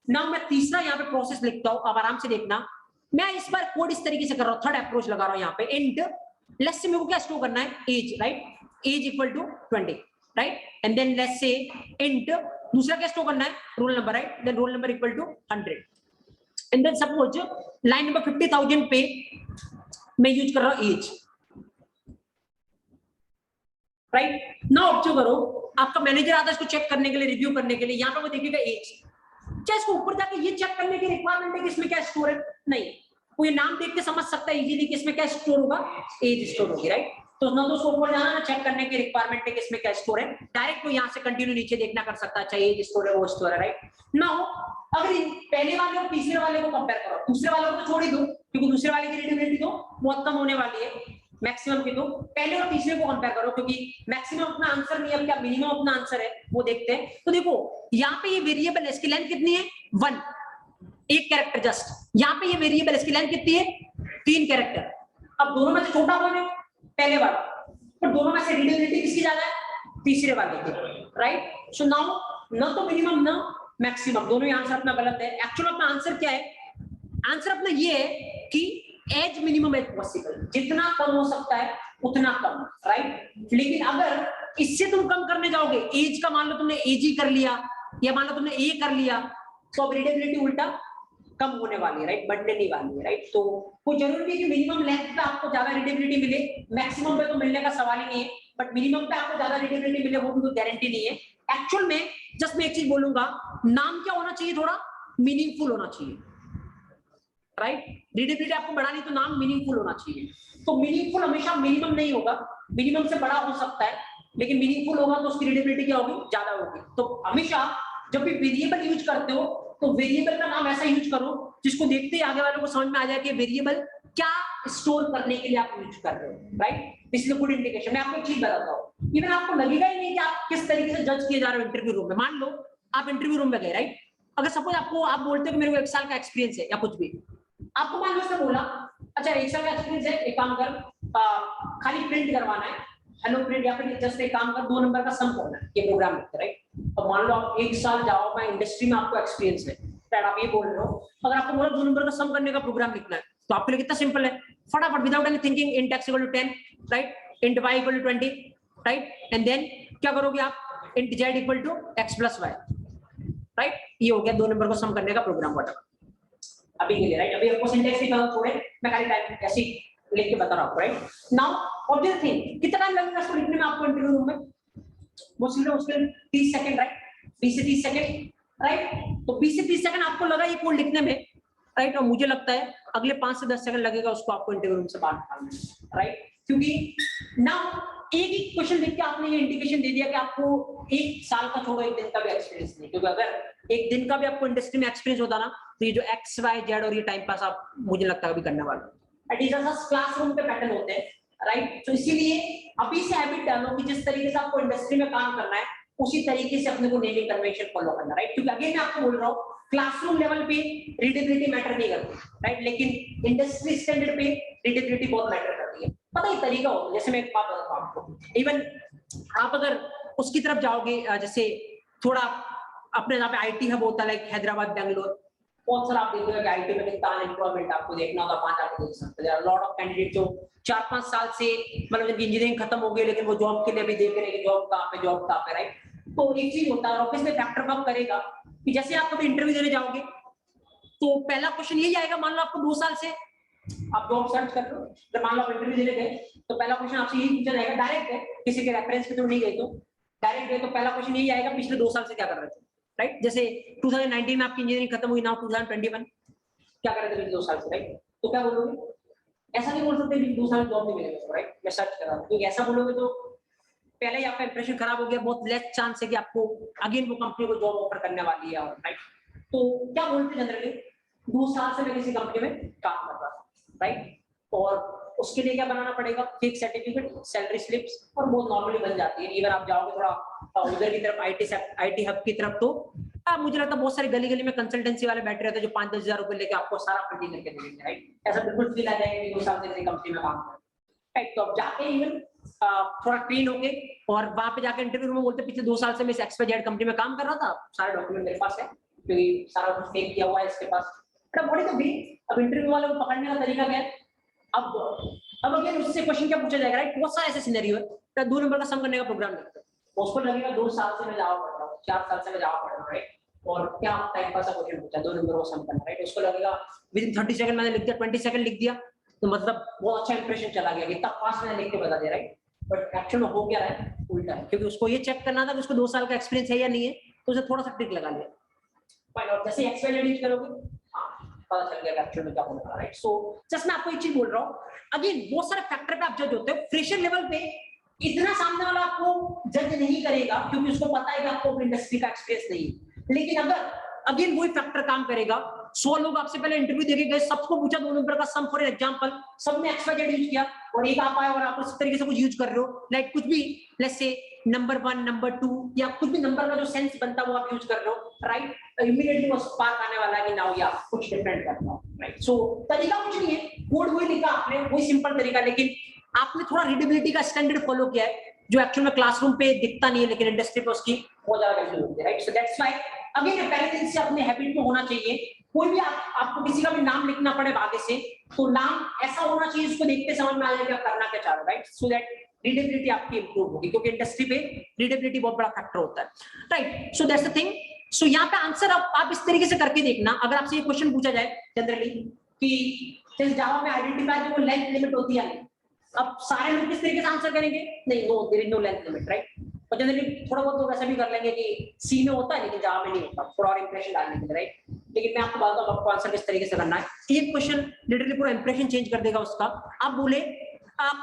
ना मैं तीसरा यहाँ पे प्रोसेस लिखता हूँ, अब आराम से देखना, मैं इस बार कोड इस तरीके से कर रहा हूं, थर्ड अप्रोच लगा रहा हूं यहाँ पे, इंट लेट्स से मेरे को क्या स्टोर करना है, age, right, age equal to 20, right, and then let's say int दूसरा क्या स्टोर करना है, roll number, right, then roll number equal to 100, and then suppose line number 50,000 पे मैं यूज कर रहा हूं एज, राइट। नाउ ऑब्जर्व करो, आपका मैनेजर आता है इसको चेक करने के लिए, रिव्यू करने के लिए, यहाँ पे वो देखेगा एज, क्या इसको ऊपर जाके ये चेक करने की रिक्वायरमेंट है कि इसमें क्या स्टोर है, नहीं, वो ये नाम देख के समझ सकता है इजीली कि इसमें क्या स्टोर होगा, एज स्टोर होगी, राइट। तो ना तो उसको ऊपर जाना ना चेक करने की रिक्वायरमेंट है कि इसमें क्या स्टोर है, डायरेक्ट तो यहाँ से कंटिन्यू नीचे देखना कर सकता है, चाहिए एज स्टोर है, वो स्टोर है, राइट। नाउ अगर पहले वाले और तीसरे वाले को कंपेयर करो, दूसरे वाले को तो छोड़ ही दो, क्योंकि दूसरे वाले की रीडेबिलिटी तो बहुत कम होने वाली है, मैक्सिमम की, तो पहले और तीसरे को कंपेयर करो, क्योंकि मैक्सिमम अपना आंसर नहीं है, क्या मिनिमम अपना आंसर है वो देखते हैं। तो देखो यहाँ पे ये वेरिएबल है, इसकी लेंथ कितनी है, 1, एक कैरेक्टर जस्ट, यहाँ पे ये वेरिएबल इसकी लेंथ कितनी है, 3 कैरेक्टर। अब दोनों में से छोटा कौन है, पहले वाला, पर दोनों में से रीडेबिलिटी किसकी ज्यादा है, तीसरे वाले की, राइट। सो नाउ न तो मिनिमम न मैक्सिमम, दोनों ही आंसर अपना गलत है। एक्चुअल अपना आंसर क्या है, आंसर अपना ये है कि एज मिनिमम एज पॉसिबल, जितना कम हो सकता है उतना कम, राइट। लेकिन अगर इससे तुम कम करने जाओगे, एज का मान लो तुमने एज ही कर लिया, या मान लो तुमने ए कर लिया, तो अब रीडेबिलिटी उल्टा कम होने वाली है, राइट, बढ़ने नहीं वाली है, राइट। तो कोई जरूरी नहीं कि मिनिमम लेंथ पे आपको ज्यादा रीडेबिलिटी मिले, मैक्सिमम पे तो मिलने का सवाल ही नहीं है, बट मिनिमम पे आपको ज्यादा रीडेबिलिटी मिले वो भी कोई गारंटी नहीं है। एक्चुअल में जस्ट मैं एक चीज बोलूंगा, नाम क्या होना चाहिए, थोड़ा मीनिंगफुल होना चाहिए, राइट। रीडेबिलिटी आपको बढ़ानी तो नाम मीनिंगफुल होना चाहिए, तो मीनिंगफुल हमेशा मिनिमम नहीं होगा, मिनिमम से बड़ा हो सकता है, लेकिन मीनिंगफुल होगा तो उसकी रीडेबिलिटी क्या होगी, ज्यादा होगी। तो हमेशा जब भी वेरिएबल यूज करते हो तो वेरिएबल का नाम ऐसा यूज करो जिसको देखते ही आगे वालों को समझ में आ जाए कि वेरिएबल क्या स्टोर करने के लिए आप यूज कर रहे हो, राइट। इसलिए गुड इंडिकेशन। मैं आपको एक चीज बताता हूँ, इवन आपको लगेगा ही नहीं कि आप किस तरीके से जज किए जा रहे हो इंटरव्यू रूम में। मान लो आप इंटरव्यू रूम में गए, राइट, अगर सपोज आपको, आप बोलते हो कि मेरे को 1 साल का एक्सपीरियंस है या कुछ भी, आपको मान लो उसने बोला अच्छा 1 साल का एक्सपीरियंस है, एक काम कर, खाली प्रिंट करवाना है, हेलो प्रिंट, या फिर जस्ट एक काम कर 2 नंबर का सम करना है, ये प्रोग्राम लिखते, राइट। अब मान लो आप 1 साल जाओ, मैं इंडस्ट्री में आपको एक्सपीरियंस है, आप ये बोल रहे हो, अगर आपको बोला 2 नंबर का सम करने का प्रोग्राम लिखना है, तो आपके लिए कितना सिंपल है, फटाफट without any thinking, int x equal to 10, right, int y equal to 20, right, and then क्या करोगे आप, int z equal to x plus y, right. ये हो गया 2 नंबर को सम करने का प्रोग्राम वाला अभी के लिए, राइट। अभी आपको सिंटैक्स भी करो थोड़े, मैं खाली टाइप ऐसे लिख के बता रहा हूं, राइट। नाउ ऑब्जेक्ट थिंग, कितना टाइम लगेगा इसको लिखने में आपको इंटरव्यू रूम में, मुश्किल 30 सेकंड, राइट, 20 से 30 सेकंड, राइट। तो 20 से 30 सेकंड आपको लगा ये कोड लिखने में, राइट, और मुझे लगता है अगले 5 से 10 सेकंड लगेगा उसको आपको इंटरव्यू रूम से बाहर निकालने में, राइट। क्योंकि नाउ एक ही क्वेश्चन लिख के आपने ये इंडिकेशन दे दिया कि आपको 1 साल का छोड़ो 1 दिन का भी एक्सपीरियंस नहीं, क्योंकि अगर 1 दिन का भी आपको इंडस्ट्री में एक्सपीरियंस होता ना, तो ये जो एक्स वाई जेड और ये टाइम पास आप मुझे लगता है अभी करने वाले एटलीस्ट क्लासरूम पे पैटर्न होते हैं, राइट। तो इसीलिए अभी से हैबिट डालो कि जिस तरीके से आपको इंडस्ट्री में काम करना है उसी तरीके से अपने को नेमिंग कन्वेंशन फॉलो करना, राइट। क्योंकि अगेन मैं आपको बोल रहा हूँ क्लासरूम लेवल पे रीडेबिलिटी मैटर नहीं करती, राइट, लेकिन इंडस्ट्री स्टैंडर्ड पे रीडेबिलिटी बहुत मैटर करती है। पता ही तरीका होता है, जैसे मैं एक बात बताता हूँ आपको, इवन आप अगर उसकी तरफ जाओगे, जैसे थोड़ा अपने यहाँ पे आईटी हब होता है लाइक हैदराबाद, बेंगलोर, बहुत सारा आप देखोगे आईटी में कितना अनएम्प्लॉयमेंट आपको देखना होगा, 5 आपको देख सकते हैं। लॉट ऑफ कैंडिडेट जो 4-5 साल से मतलब जब इंजीनियरिंग खत्म हो गई लेकिन वो जॉब के लिए भी देख रहे हैं कि जॉब कहाँ पे राइट। तो एक चीज होता है ऑब्वियसली फैक्टर वर्क करेगा कि जैसे आप कभी इंटरव्यू देने जाओगे तो पहला क्वेश्चन यही आएगा, मान लो आपको 2 साल से आप जॉब सर्च कर रहे हो, तो मान लो आप इंटरव्यू देने गए तो पहला क्वेश्चन आपसे यही पूछा जाएगा, डायरेक्ट है, किसी के रेफरेंस के थ्रू नहीं गए तो डायरेक्ट गए तो पहला क्वेश्चन यही आएगा पिछले 2 साल से क्या कर रहे थे, राइट। जैसे 2019 में आपकी इंजीनियरिंग खत्म हुई, नाउ 2021 क्या कर रहे थे पिछले 2 साल से, राइट। तो क्या बोलोगे, ऐसा नहीं बोल सकते कि 2 साल जॉब नहीं मिलेगा, राइट। मैं सर्च कर रहा हूँ, क्योंकि ऐसा बोलोगे तो पहले ही आपका इंप्रेशन खराब हो गया, बहुत लेस चांस है कि आपको अगेन वो कंपनी को जॉब ऑफर करने वाली है, राइट। तो क्या बोलते हैं जनरली, 2 साल से मैं किसी कंपनी में काम कर रहा हूँ, राइट। और उसके लिए क्या बनाना पड़ेगा, फिक्स सर्टिफिकेट, सैलरी स्लिप्स, और बहुत नॉर्मली बन जाती है। इवन आप जाओगे थोड़ा उधर की तरफ आईटी हब की तरफ तो मुझे लगता है बहुत सारी गली गली में कंसल्टेंसी वाले बैठे रहते हैं जो 5-10 हजार रुपए लेके आपको सारा प्रिंटिंग करके देंगे, राइट। ऐसा बिल्कुल फील आ जाएगा कि 2 साल से किसी कंपनी में काम कर, राइट। तो अब जाके इवन थोड़ा ट्रेन होके और वहां पे जाके इंटरव्यू में बोलते पिछले 2 साल से मैं इस XYZ कंपनी में काम कर रहा था, सारे डॉक्यूमेंट मेरे पास है क्योंकि सारा कुछ फेक किया हुआ है इसके पास। बट तो भी अब इंटरव्यू वाले को पकड़ने का तरीका क्या है, अब अगेन उससे क्वेश्चन क्या पूछा जाएगा, राइट। बहुत सारे ऐसे सिनेरियो है, 2 नंबर का सम करने का प्रोग्राम लगता है, उसको लगेगा 2 साल से मैं जावा पढ़ रहा हूँ, 4 साल से मैं जावा पढ़ रहा हूँ, राइट। और क्या टाइम पास का क्वेश्चन पूछा, 2 नंबर को सम करना, राइट। उसको लगेगा विद इन 30 सेकंड मैंने लिख दिया, 20 सेकंड लिख दिया, तो मतलब बहुत अच्छा इंप्रेशन चला गया, इतना फास्ट मैंने लिख के बता दिया, राइट। बट एक्चुअल में हो क्या रहा है, उल्टा है, क्योंकि उसको ये चेक करना था कि उसको 2 साल का एक्सपीरियंस है या नहीं है, तो उसे थोड़ा सा ट्रिक लगा लिया। फाइन, और जैसे XYZ यूज करोगे, पता चल गया एक्चुअल में क्या होने वाला, राइट। सो जस्ट मैं आपको एक चीज बोल रहा हूँ, अगेन बहुत सारे फैक्टर पे आप जज होते हो। फ्रेशर लेवल पे इतना सामने वाला आपको जज नहीं करेगा क्योंकि उसको पता है कि आपको अपनी इंडस्ट्री का एक्सपीरियंस नहीं है। लेकिन अगर अगेन वही फैक्टर काम करेगा, 100 लोग आपसे पहले इंटरव्यू देके गए, सबको पूछा 2 नंबर का सम फॉर एग्जांपल, सबने XYZ यूज किया और एक आप आए और आप उस तरीके से कुछ यूज कर रहे हो, लाइक कुछ भी लेट्स से नंबर 1, नंबर 2 या कुछ भी नंबर का जो सेंस बनता है वो आप यूज कर रहे हो, राइट। इमीडिएटली वो स्पार्क आने वाला है कि नाउ या कुछ डिफरेंट करना है, राइट। सो तरीका कुछ नहीं है, कोड वही लिखा आपने, वही सिंपल तरीका, लेकिन आपने थोड़ा रीडेबिलिटी का स्टैंडर्ड फॉलो किया है जो एक्चुअल में क्लासरूम पे दिखता नहीं है, लेकिन इंडस्ट्री पे उसकी बहुत ज्यादा वैल्यू होती है, right. So that's why again पहले दिन से अपने हैबिट में होना चाहिए, कोई भी आपको किसी का भी नाम लिखना पड़े आगे से, तो नाम ऐसा होना चाहिए उसको देखते समझ में आ जाए कि आप करना क्या चाह रहे हो, राइट। सो दैट रीडेबिलिटी आपकी इंप्रूव होगी, क्योंकि इंडस्ट्री पे रीडेबिलिटी बहुत बड़ा फैक्टर होता है, right. So that's the thing. So यहाँ पे आंसर आप इस तरीके से करके देखना, अगर आपसे ये क्वेश्चन पूछा जाए जनरली कि जावा में आइडेंटिफाई जो लेंथ लिमिट होती है, अब सारे लोग किस तरीके से आंसर करेंगे, नहीं, no there is no length limit, right. और जनरली थोड़ा बहुत लोग ऐसा भी कर लेंगे कि सी में होता है लेकिन जावा में नहीं होता, थोड़ा और इंप्रेशन डालने के लिए, राइट। लेकिन मैं आपको बताता हूं आपको आंसर किस तरीके से करना है। एक क्वेश्चन लिटरली पूरा इंप्रेशन चेंज कर देगा उसका। आप बोले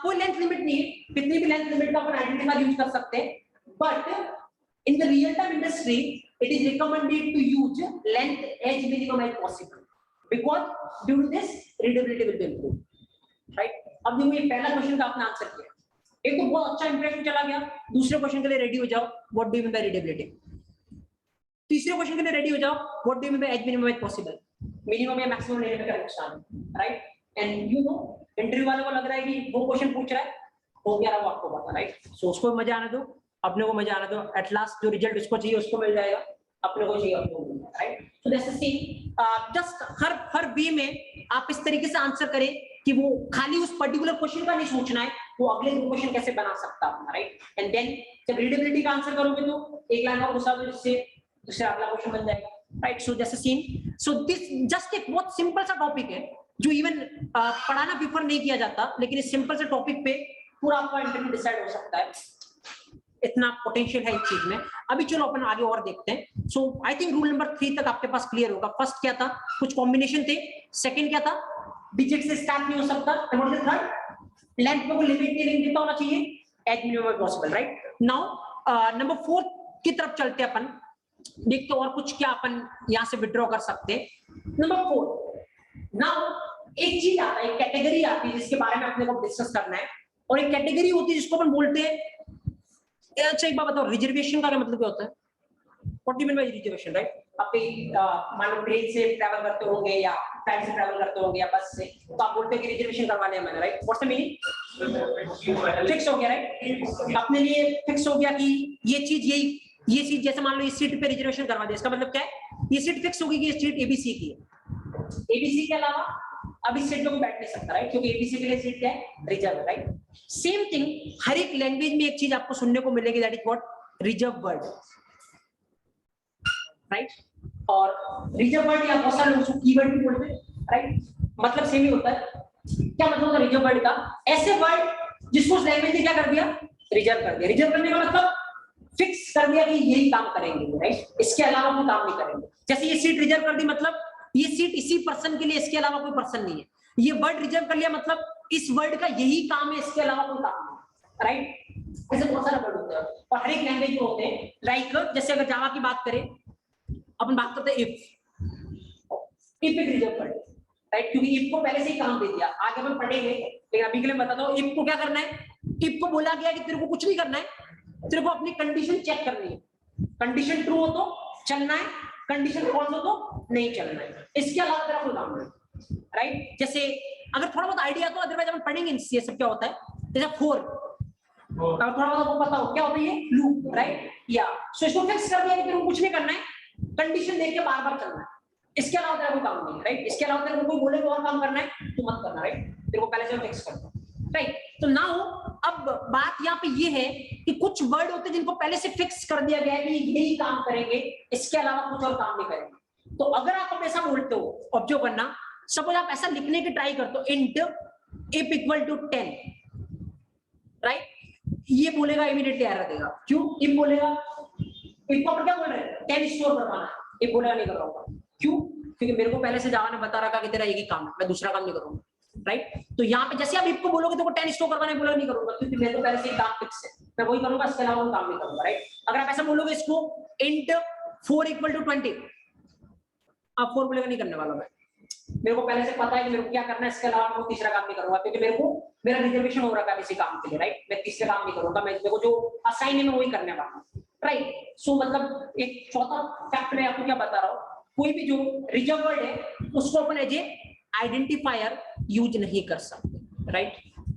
कोई लेंथ लिमिट नहीं है, कितनी भी लेंथ लिमिट का अपन आइडेंटिफायर यूज कर सकते हैं, but in the real time industry it is recommended to use length as minimum as possible, because due to this readability will be improve, right. अब देखो ये पहला क्वेश्चन का आपने आंसर किया, एक तो बहुत अच्छा इंप्रेशन चला गया, दूसरे क्वेश्चन के लिए रेडी हो जाओ, what do you mean by readability. तीसरे क्वेश्चन के लिए रेडी हो जाओ, what do you mean by as minimum as possible, minimum या मैक्सिमम लेने का नुकसान, right. And you know interview वाले को लग रहा है कि वो क्वेश्चन पूछ रहा है, हो गया वो आपको पता, राइट। सो उसको मजा आने दो, अपने को मजा आने दो, एट लास्ट जो रिजल्ट उसको चाहिए उसको मिल जाएगा, अपने को चाहिए अपने को मिल जाएगा, right. So that's the thing, just हर वे में आप इस तरीके से आंसर करें कि वो खाली उस पर्टिकुलर क्वेश्चन का नहीं सोचना है, वो अगले 2 क्वेश्चन कैसे बना सकता है, राइट। एंड देन जब रीडेबिलिटी का आंसर करोगे तो एक लाइन और घुसा दो जिससे दूसरा अगला क्वेश्चन बन जाएगा, राइट। सो जैसे सीन, सो दिस जस्ट एक बहुत सिंपल सा टॉपिक है जो इवन पढ़ाना प्रेफर नहीं किया जाता, लेकिन इस सिंपल से टॉपिक पे पूरा आपका इंटरव्यू डिसाइड हो सकता है, इतना पोटेंशियल है इस चीज में। अभी चलो अपन आगे और देखते हैं। सो आई थिंक रूल नंबर 3 तक आपके पास क्लियर होगा। फर्स्ट क्या था, कुछ कॉम्बिनेशन थे, सेकंड क्या था, डिजिट से स्टार्ट नहीं हो सकता, थर्ड लेंथ में कोई लिमिट नहीं देता होना चाहिए, as minimum possible, right. Now number 4 की तरफ चलते अपन, देखते और कुछ क्या अपन यहां से विड्रॉ कर सकते हैं। नंबर 4, नाउ एक चीज आता है, एक कैटेगरी आती है जिसके बारे में अपने को डिस्कस करना है, और एक कैटेगरी होती है जिसको अपन बोलते हैं, अच्छा एक बात बताओ, रिजर्वेशन का क्या मतलब क्या होता है, what do you mean bye reservation, right. आप मान लो ट्रेन से ट्रैवल करते होंगे या फ्लाइट से ट्रैवल करते होंगे या बस से, तो आप बोलते हैं कि रिजर्वेशन करवाने हैं मैंने, right. What's the meaning, fix हो गया, राइट। अपने लिए फिक्स हो गया कि ये चीज यही ये सीट जैसे मान लो इस सीट पे रिजर्वेशन करवा दिया, इसका मतलब क्या है, ये सीट फिक्स होगी कि ये सीट एबीसी की है, एबीसी के अलावा अब इस सीट पे कोई बैठ नहीं सकता, राइट, क्योंकि एबीसी के लिए सीट क्या है, रिजर्व है, राइट। सेम थिंग हर एक लैंग्वेज में एक चीज आपको सुनने को मिलेगी, that is what, reserve word, right. और रिजर्व वर्ड या बहुत सारे लोग उसको कीवर्ड भी बोलते हैं, राइट, मतलब सेम ही होता है। क्या मतलब होता है रिजर्व वर्ड का, ऐसे वर्ड जिसको उस लैंग्वेज ने क्या कर दिया, रिजर्व कर दिया। रिजर्व करने का मतलब फिक्स कर दिया कि यही काम करेंगे, राइट, इसके अलावा कोई काम नहीं करेंगे। जैसे ये सीट रिजर्व कर दी, मतलब ये सीट इसी पर्सन के लिए, इसके अलावा कोई पर्सन नहीं है। ये वर्ड रिजर्व कर लिया, मतलब इस वर्ड का यही काम है, इसके अलावा कोई काम नहीं, राइट। ऐसे बहुत सारे वर्ड होते हैं और हर एक लैंग्वेज में होते हैं। लाइक जैसे अगर जावा की बात करें, अपन बात करते हैं इफ एक रिजर्व वर्ड, राइट, क्योंकि इफ को पहले से ही काम दे दिया, आगे अपन पढ़ेंगे, लेकिन अभी के लिए बताता हूँ। इफ को क्या करना है, इफ को बोला गया कि तेरे को कुछ नहीं करना है, तेरे को अपनी कंडीशन चेक करनी है। कंडीशन ट्रू हो तो चलना है, कंडीशन फॉल्स हो तो नहीं चलना है, इसके अलावा तेरा कोई काम नहीं, राइट। जैसे अगर थोड़ा बहुत आइडिया तो अदरवाइज अपन पढ़ेंगे ये सब क्या होता है। जैसे फोर, अगर थोड़ा बहुत आपको पता हो क्या होता है, ये लूप, राइट, या सो इसको फिक्स कर दिया कि तेरे को कुछ नहीं करना है, कंडीशन देख के बार बार चलना है, इसके अलावा तेरा कोई काम नहीं है, राइट। इसके अलावा तेरे को कोई बोले और काम करना है तो मत करना, राइट, तेरे को पहले से फिक्स कर दो, राइट। तो नाउ अब बात यहाँ पे ये है कि कुछ वर्ड होते हैं जिनको पहले से फिक्स कर दिया गया है कि यही काम करेंगे, इसके अलावा कुछ और काम नहीं करेंगे। तो अगर आप ऐसा बोलते हो, ऑब्जर्व करना, सपोज आप ऐसा लिखने की ट्राई करते हो, int if equal to 10, right, ये बोलेगा इमीडिएटली एरर देगा। क्यों इफ बोलेगा, इफ को क्या बोल रहे हैं, 10 स्टोर करवाना है, ये बोलेगा नहीं कर रहा हूँ। क्यों, क्योंकि मेरे को पहले से जावा ने बता रखा कि तेरा एक ही काम है, मैं दूसरा काम नहीं करूंगा, राइट। तो यहाँ पे जैसे आप इफ को बोलोगे तो 10 स्टोर करवाने बोला नहीं करूंगा, क्योंकि मेरे को पहले से ही काम फिक्स है, मैं वही करूंगा, इसके अलावा काम नहीं करूंगा, राइट। अगर आप ऐसा बोलोगे इसको इंट 4 इक्वल टू 20, आप 4 बोलेगा नहीं करने वाला मैं, मेरे को पहले से पता है कि मेरे को क्या करना है, इसके अलावा मैं तीसरा काम नहीं करूंगा, क्योंकि मेरे को मेरा रिजर्वेशन हो रखा है किसी काम के लिए, राइट। मैं तीसरा काम नहीं करूंगा, मैं मेरे को जो असाइन है मैं वही करने वाला हूँ, राइट। सो मतलब एक चौथा फैक्ट मैं आपको क्या बता रहा हूँ, कोई भी जो रिजर्व वर्ड है उसको अपन एज ए आइडेंटिफायर यूज नहीं कर सकते, राइट।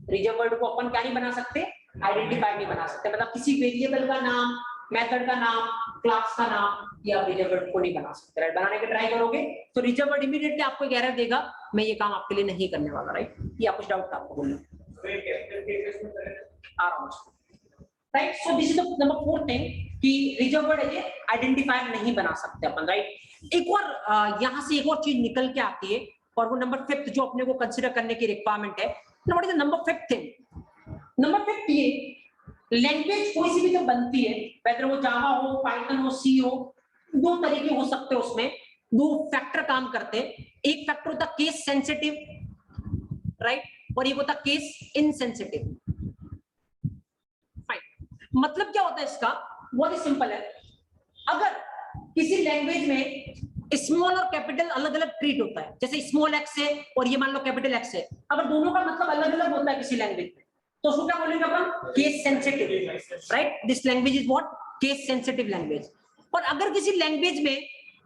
रिजर्व वर्ड को अपन क्या नहीं बना सकते, आइडेंटिफायर नहीं बना सकते, मतलब किसी वेरिएबल का नाम, मेथड का नाम, क्लास का नाम, या रिजर्व वर्ड को नहीं बना सकते, राइट। बनाने की ट्राई करोगे तो रिजर्व वर्ड इमीडिएटली आपको एक एरर देगा, मैं ये काम आपके लिए नहीं करने वाला, राइट। ये आप कुछ डाउट था आपको बोलना, right. So this is the number 4 thing कि रिजर्व वर्ड एज आइडेंटिफायर नहीं बना सकते अपन, राइट। एक और यहां से एक और चीज निकल के आती है, और वो नंबर 5 जो अपने को कंसीडर करने की रिक्वायरमेंट है। What is the number 5 thing, number 5 ये लैंग्वेज कोई सी भी जो बनती है, वेदर वो जावा हो, पाइथन हो, सी हो, दो तरीके हो सकते हैं, उसमें दो फैक्टर काम करते हैं। एक फैक्टर होता केस सेंसिटिव, राइट, और एक होता केस इनसेंसिटिव। मतलब क्या होता है इसका, बहुत ही सिंपल है। अगर किसी लैंग्वेज में स्मॉल और कैपिटल अलग अलग ट्रीट होता है, जैसे स्मॉल एक्स है और ये मान लो कैपिटल एक्स है, अगर दोनों का मतलब अलग अलग होता है किसी लैंग्वेज में, तो उसको क्या बोलेंगे अपन, case sensitive, right. This language is what, case sensitive language. और अगर किसी लैंग्वेज में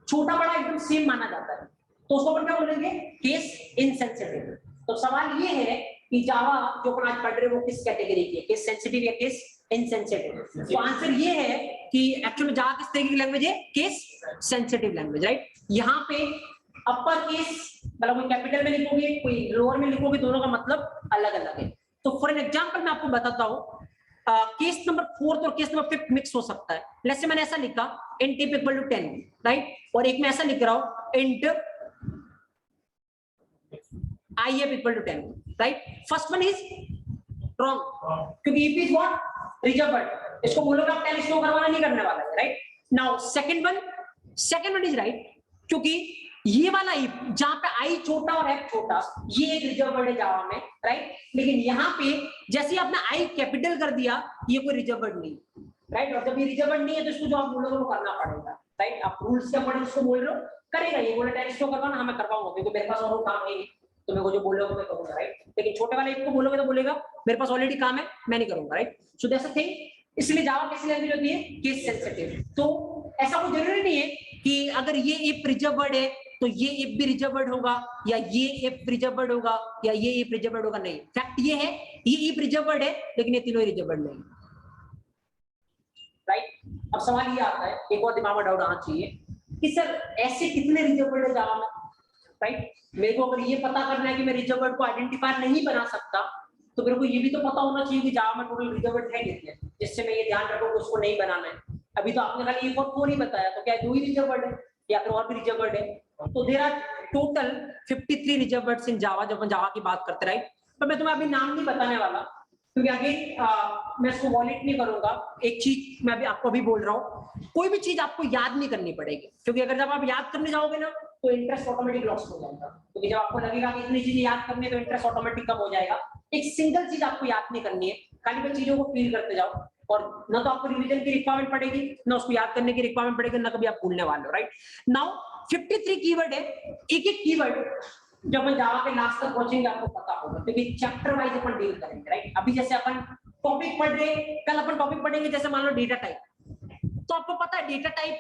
छोटा बड़ा एकदम सेम माना जाता है, तो उसको अपन क्या बोलेंगे, केस इनसेंसिटिव। तो सवाल ये है कि जावा जो अपन आज पढ़ रहे हैं वो किस कैटेगरी की है, केस सेंसिटिव या केस इनसेंसिटिव। तो आंसर ये है कि एक्चुअली में जावा किस तरीके की लैंग्वेज है, केस सेंसिटिव लैंग्वेज, राइट। यहाँ पे अपर केस मतलब कोई कैपिटल में लिखोगे, कोई लोअर में लिखोगे, दोनों का मतलब अलग अलग है। तो फॉर एन एग्जांपल मैं आपको बताता हूँ, केस नंबर 4 और केस नंबर 5 मिक्स हो सकता है। जैसे मैंने ऐसा लिखा int if equal to 10, right, और एक में ऐसा लिख रहा हूँ int I F equal to 10, right. First one is wrong, क्योंकि if is what, reserve word, इसको बोलोगे आप 10 स्टोर करवाना नहीं करने वाला है, right. Now second one is right, क्योंकि ये वाला इफ जहां पे आई छोटा और एफ छोटा, ये एक रिजर्व वर्ड है जावा में, राइट। लेकिन यहाँ पे जैसे आपने आई कैपिटल कर दिया, ये कोई रिजर्व वर्ड नहीं, राइट। और जब ये रिजर्व वर्ड नहीं है तो इसको जो आप बोलोगे वो करना पड़ेगा, राइट। आप रूल्स के अकॉर्डिंग इसको बोल रहे हो, करेगा ये, बोले 10 स्टोर करवाना, हाँ मैं करवाऊंगा, क्योंकि मेरे पास और काम है, तो मेरे को जो बोलोगे मैं करूंगा, राइट। लेकिन छोटे वाले इफ को बोलोगे तो बोलेगा मेरे पास ऑलरेडी काम है, मैं नहीं करूंगा, right. So that's a thing. इसलिए जावा कैसी लैंग्वेज होती है, केस सेंसिटिव। तो ऐसा कोई जरूरी नहीं है कि अगर ये इफ रिजर्व वर्ड है तो ये इफ भी रिजर्व वर्ड होगा, या ये इफ रिजर्व वर्ड होगा, या ये इफ रिजर्व वर्ड होगा, नहीं। फैक्ट ये है ये इफ रिजर्व वर्ड है, लेकिन ये तीनों रिजर्व वर्ड नहीं, राइट। अब सवाल ये आता है, एक और दिमाग में डाउट आना चाहिए कि सर ऐसे कितने रिजर्व वर्ड है जावा में, राइट? मेरे को अगर ये पता करना है कि मैं रिजर्व वर्ड को आइडेंटिफायर नहीं बना सकता, तो मेरे को ये भी तो पता होना चाहिए कि जावा में टोटल रिजर्व वर्ड है कितने, जिससे मैं ये ध्यान रखूं कि उसको नहीं बनाना है। अभी तो आपने खाली 1 और 4 ही बताया, तो क्या 2 ही रिजर्व वर्ड है या फिर और भी रिजर्व वर्ड है? तो there are total 53 reserve words in Java जब हम जावा की बात करते, राइट? पर मैं तुम्हें अभी नाम नहीं बताने वाला, क्योंकि अगेन मैं इसको वॉलेट नहीं करूंगा। एक चीज मैं भी आपको अभी बोल रहा हूँ, कोई भी चीज आपको याद नहीं करनी पड़ेगी, क्योंकि अगर जब आप याद करने जाओगे ना तो इंटरेस्ट ऑटोमेटिक लॉस हो जाएगा, क्योंकि जब आपको लगेगा कि इतनी चीजें याद करनी है तो इंटरेस्ट ऑटोमेटिक कम हो जाएगा। एक सिंगल चीज आपको याद नहीं करनी है, खाली बस चीजों को फील करते जाओ, और ना तो आपको रिवीजन की रिक्वायरमेंट पड़ेगी, ना उसको याद करने की रिक्वायरमेंट पड़ेगी, ना कभी आप भूलने वाले हो, राइट? नाउ 53 कीवर्ड है, एक एक कीवर्ड जब हम जावा के लास्ट तक पहुंचेंगे आपको पता होगा, क्योंकि चैप्टर वाइज अपन डील करेंगे, राइट? अभी जैसे अपन टॉपिक पढ़ रहे, कल अपन टॉपिक पढ़ेंगे जैसे मान लो डेटा टाइप, तो आपको पता है डेटा टाइप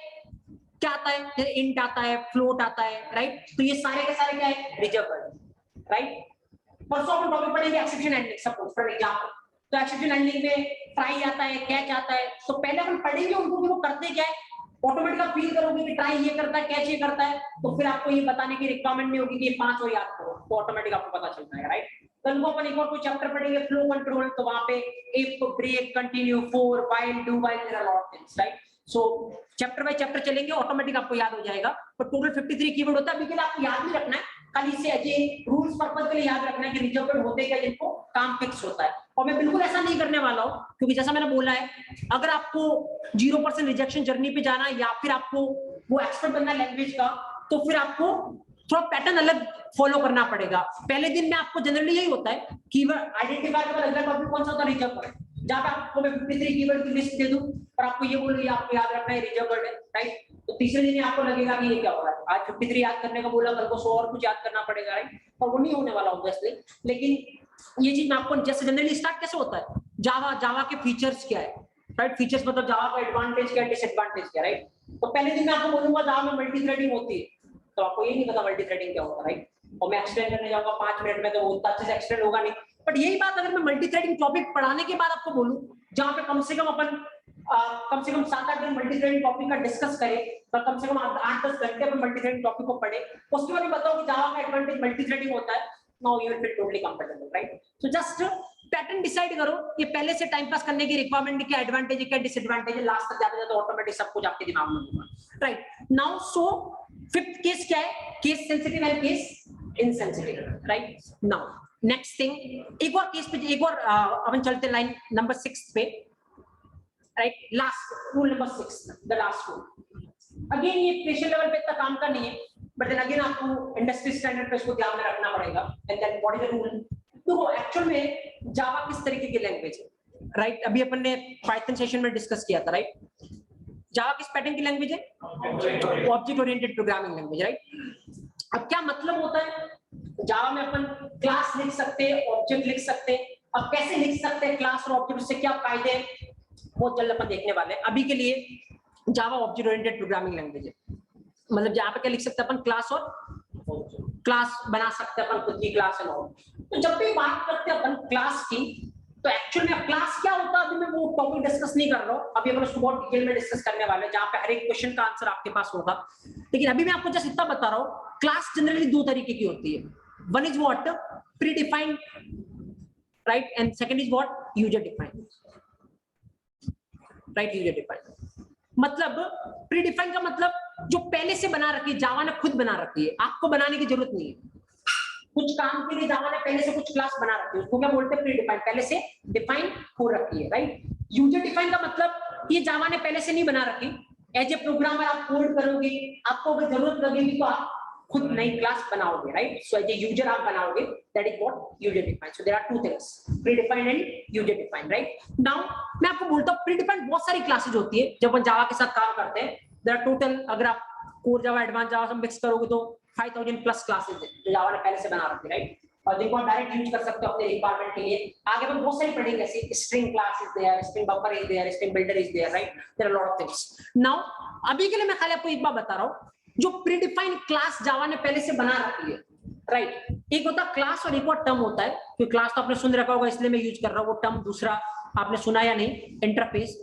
क्या आता है, जैसे इंट आता है, फ्लोट आता है, राइट? तो ये सारे के सारे क्या है, रिजर्व वर्ड, राइट? परसों अपन टॉपिक पढ़ेंगे exception handling, suppose for example, तो एक्सेप्शन हैंडलिंग में ट्राई आता है, कैच आता है, तो पहले अपन पढ़ेंगे उनको कि वो करते क्या है, ऑटोमेटिक आप फील करोगे कि ट्राई ये करता है, कैच ये करता है, तो फिर आपको ये बताने की रिक्वायरमेंट नहीं होगी कि ये 5 और याद करो, तो ऑटोमेटिक आपको पता चल जाएगा, राइट? कल को अपन एक और कोई चैप्टर पढ़ेंगे फ्लो कंट्रोल, तो वहां पे if, break, continue, for, while, do while, there are lot of things, right? So chapter by chapter चलेंगे, ऑटोमेटिक आपको याद हो जाएगा। पर टोटल 53 कीवर्ड होता है, अभी के लिए आपको याद नहीं रखना है, खाली इसे अजय रूल्स पर्पस के लिए याद रखना है कि रिजर्व वर्ड होते क्या जिनको काम फिक्स होता है। और मैं बिल्कुल ऐसा नहीं करने वाला हूं, क्योंकि जैसा मैंने बोला है, अगर आपको 0% रिजेक्शन जर्नी पे जाना है या फिर आपको वो एक्सपर्ट बनना है लैंग्वेज का, तो फिर आपको थोड़ा पैटर्न अलग फॉलो करना पड़ेगा। पहले दिन में आपको जनरली यही होता है कीवर्ड आइडेंटिफाई करना, अगला टॉपिक कौन सा होता है, रिजर्व वर्ड, जहां पे आपको मैं 53 कीवर्ड की लिस्ट दे दूं और आपको ये बोलूं ये आपको याद रखना है रिजर्व वर्ड है, राइट? तो तीसरे दिन आपको लगेगा कि ये क्या हो रहा है, आज 53 याद करने का बोला, कल को 100 और कुछ याद करना पड़ेगा, राइट? और वो नहीं होने वाला ऑब्वियसली। लेकिन ये चीज मैं आपको, जैसे जनरली स्टार्ट कैसे होता है, जावा के फीचर्स क्या है, राइट? फीचर्स मतलब जावा का एडवांटेज क्या है, डिसएडवांटेज क्या है, राइट? तो पहले दिन मैं आपको बोलूंगा जावा में मल्टी थ्रेडिंग होती है, तो आपको ये नहीं पता मल्टी थ्रेडिंग क्या होता है, राइट? और मैं एक्सप्लेन करने जाऊंगा 5 मिनट में, तो वो उतना अच्छे से एक्सप्लेन होगा नहीं। बट यही बात अगर मैं मल्टी थ्रेडिंग टॉपिक पढ़ाने के बाद आपको बोलूं, जहां पे कम से कम अपन कम से कम 7-8 दिन मल्टी थ्रेडिंग टॉपिक का डिस्कस करें, तो कम से कम 8-10 घंटे अपन मल्टी थ्रेडिंग टॉपिक को पढ़े, उसके बाद बताओ कि जावा का एडवांटेज मल्टी थ्रेडिंग होता है, now you will feel totally comfortable, right? So just pattern decide करो, ये पहले से टाइम पास करने की रिक्वायरमेंट क्या एडवांटेज है, क्या डिसएडवांटेज है, लास्ट तक जाते जाते ऑटोमेटिक सब कुछ आपके दिमाग में होगा, right? Now so fifth case क्या है, case sensitive and case insensitive, right? Now next thing, एक और केस पे, एक और अपन चलते लाइन नंबर 6 पे, right? Last rule number 6, the last rule. Again ये प्रेशर लेवल पे इतना काम का नहीं है, बट देन अगेन आपको इंडस्ट्री स्टैंडर्ड पे इसको ध्यान में रखना पड़ेगा। And then what is the rule? तो एक्चुअल में जावा किस तरीके की लैंग्वेज है, राइट? अभी अपन ने पाइथन सेशन में डिस्कस किया था, राइट? जावा किस पैटर्न की लैंग्वेज है? Object oriented programming language, right? अब क्या मतलब होता है, जावा में अपन क्लास लिख सकते हैं, ऑब्जेक्ट लिख सकते हैं। अब कैसे लिख सकते हैं क्लास और ऑब्जेक्ट, उससे क्या फायदे हैं, बहुत जल्द अपन देखने वाले हैं। अभी के लिए जावा ऑब्जेक्ट ओरिएंटेड प्रोग्रामिंग लैंग्वेज है, मतलब जहां पे क्या लिख सकते हैं अपन, क्लास और क्लास बना सकते हैं अपन, खुद की क्लास है। तो जब भी बात करते हैं अपन क्लास की, तो एक्चुअल में क्लास क्या होता है अभी मैं वो टॉपिक डिस्कस नहीं कर रहा हूँ, अभी अपन उसको बहुत डिटेल में डिस्कस करने वाले हैं, जहां पे हर एक क्वेश्चन का आंसर आपके पास होगा। लेकिन अभी मैं आपको जस्ट इतना बता रहा हूँ, क्लास जनरली 2 तरीके की होती है। One is what, pre defined, right? And second is what, user defined, right? User defined मतलब, प्री डिफाइंड का मतलब जो पहले से बना रखी है, जावा ने खुद बना रखी है, आपको बनाने की जरूरत नहीं है। कुछ काम के लिए जावा ने पहले से कुछ क्लास बना रखी है, उसको क्या बोलते हैं, प्री डिफाइंड, पहले से डिफाइन हो रखी है, राइट? यूजर डिफाइंड का मतलब ये जावा ने पहले से नहीं बना रखी, एज ए प्रोग्रामर आप कोड करोगे, आपको अगर जरूरत लगेगी तो आप खुद नई क्लास बनाओगे, right? So as a user आप बनाओगे, that is what user defined. So there are 2 things, predefined and user defined, right? Now मैं आपको बोलता हूं, प्री डिफाइंड बहुत सारी क्लासेस होती है जब हम जावा के साथ काम करते हैं। देयर आर टोटल, अगर आप कोर जावा, एडवांस जावा सब मिक्स करोगे तो 5000 प्लस क्लासेस है जो जावा ने पहले से बना रखी है, राइट? और जिनको आप डायरेक्ट यूज कर सकते हो अपने रिक्वायरमेंट के लिए। आगे हम बहुत सारी पढ़ेंगे, जैसे string class is there, string buffer is there, string builder is there, right? There are lot of things. Now अभी के लिए मैं खाली आपको एक बात बता रहा हूं, जो प्रीडिफाइंड क्लास जावा ने पहले से बना रखी है, राइट? एक होता है क्लास और एक और टर्म होता है, क्योंकि क्लास तो आपने सुन रखा होगा इसलिए मैं यूज कर रहा हूं, वो टर्म दूसरा आपने सुना या नहीं, इंटरफेस।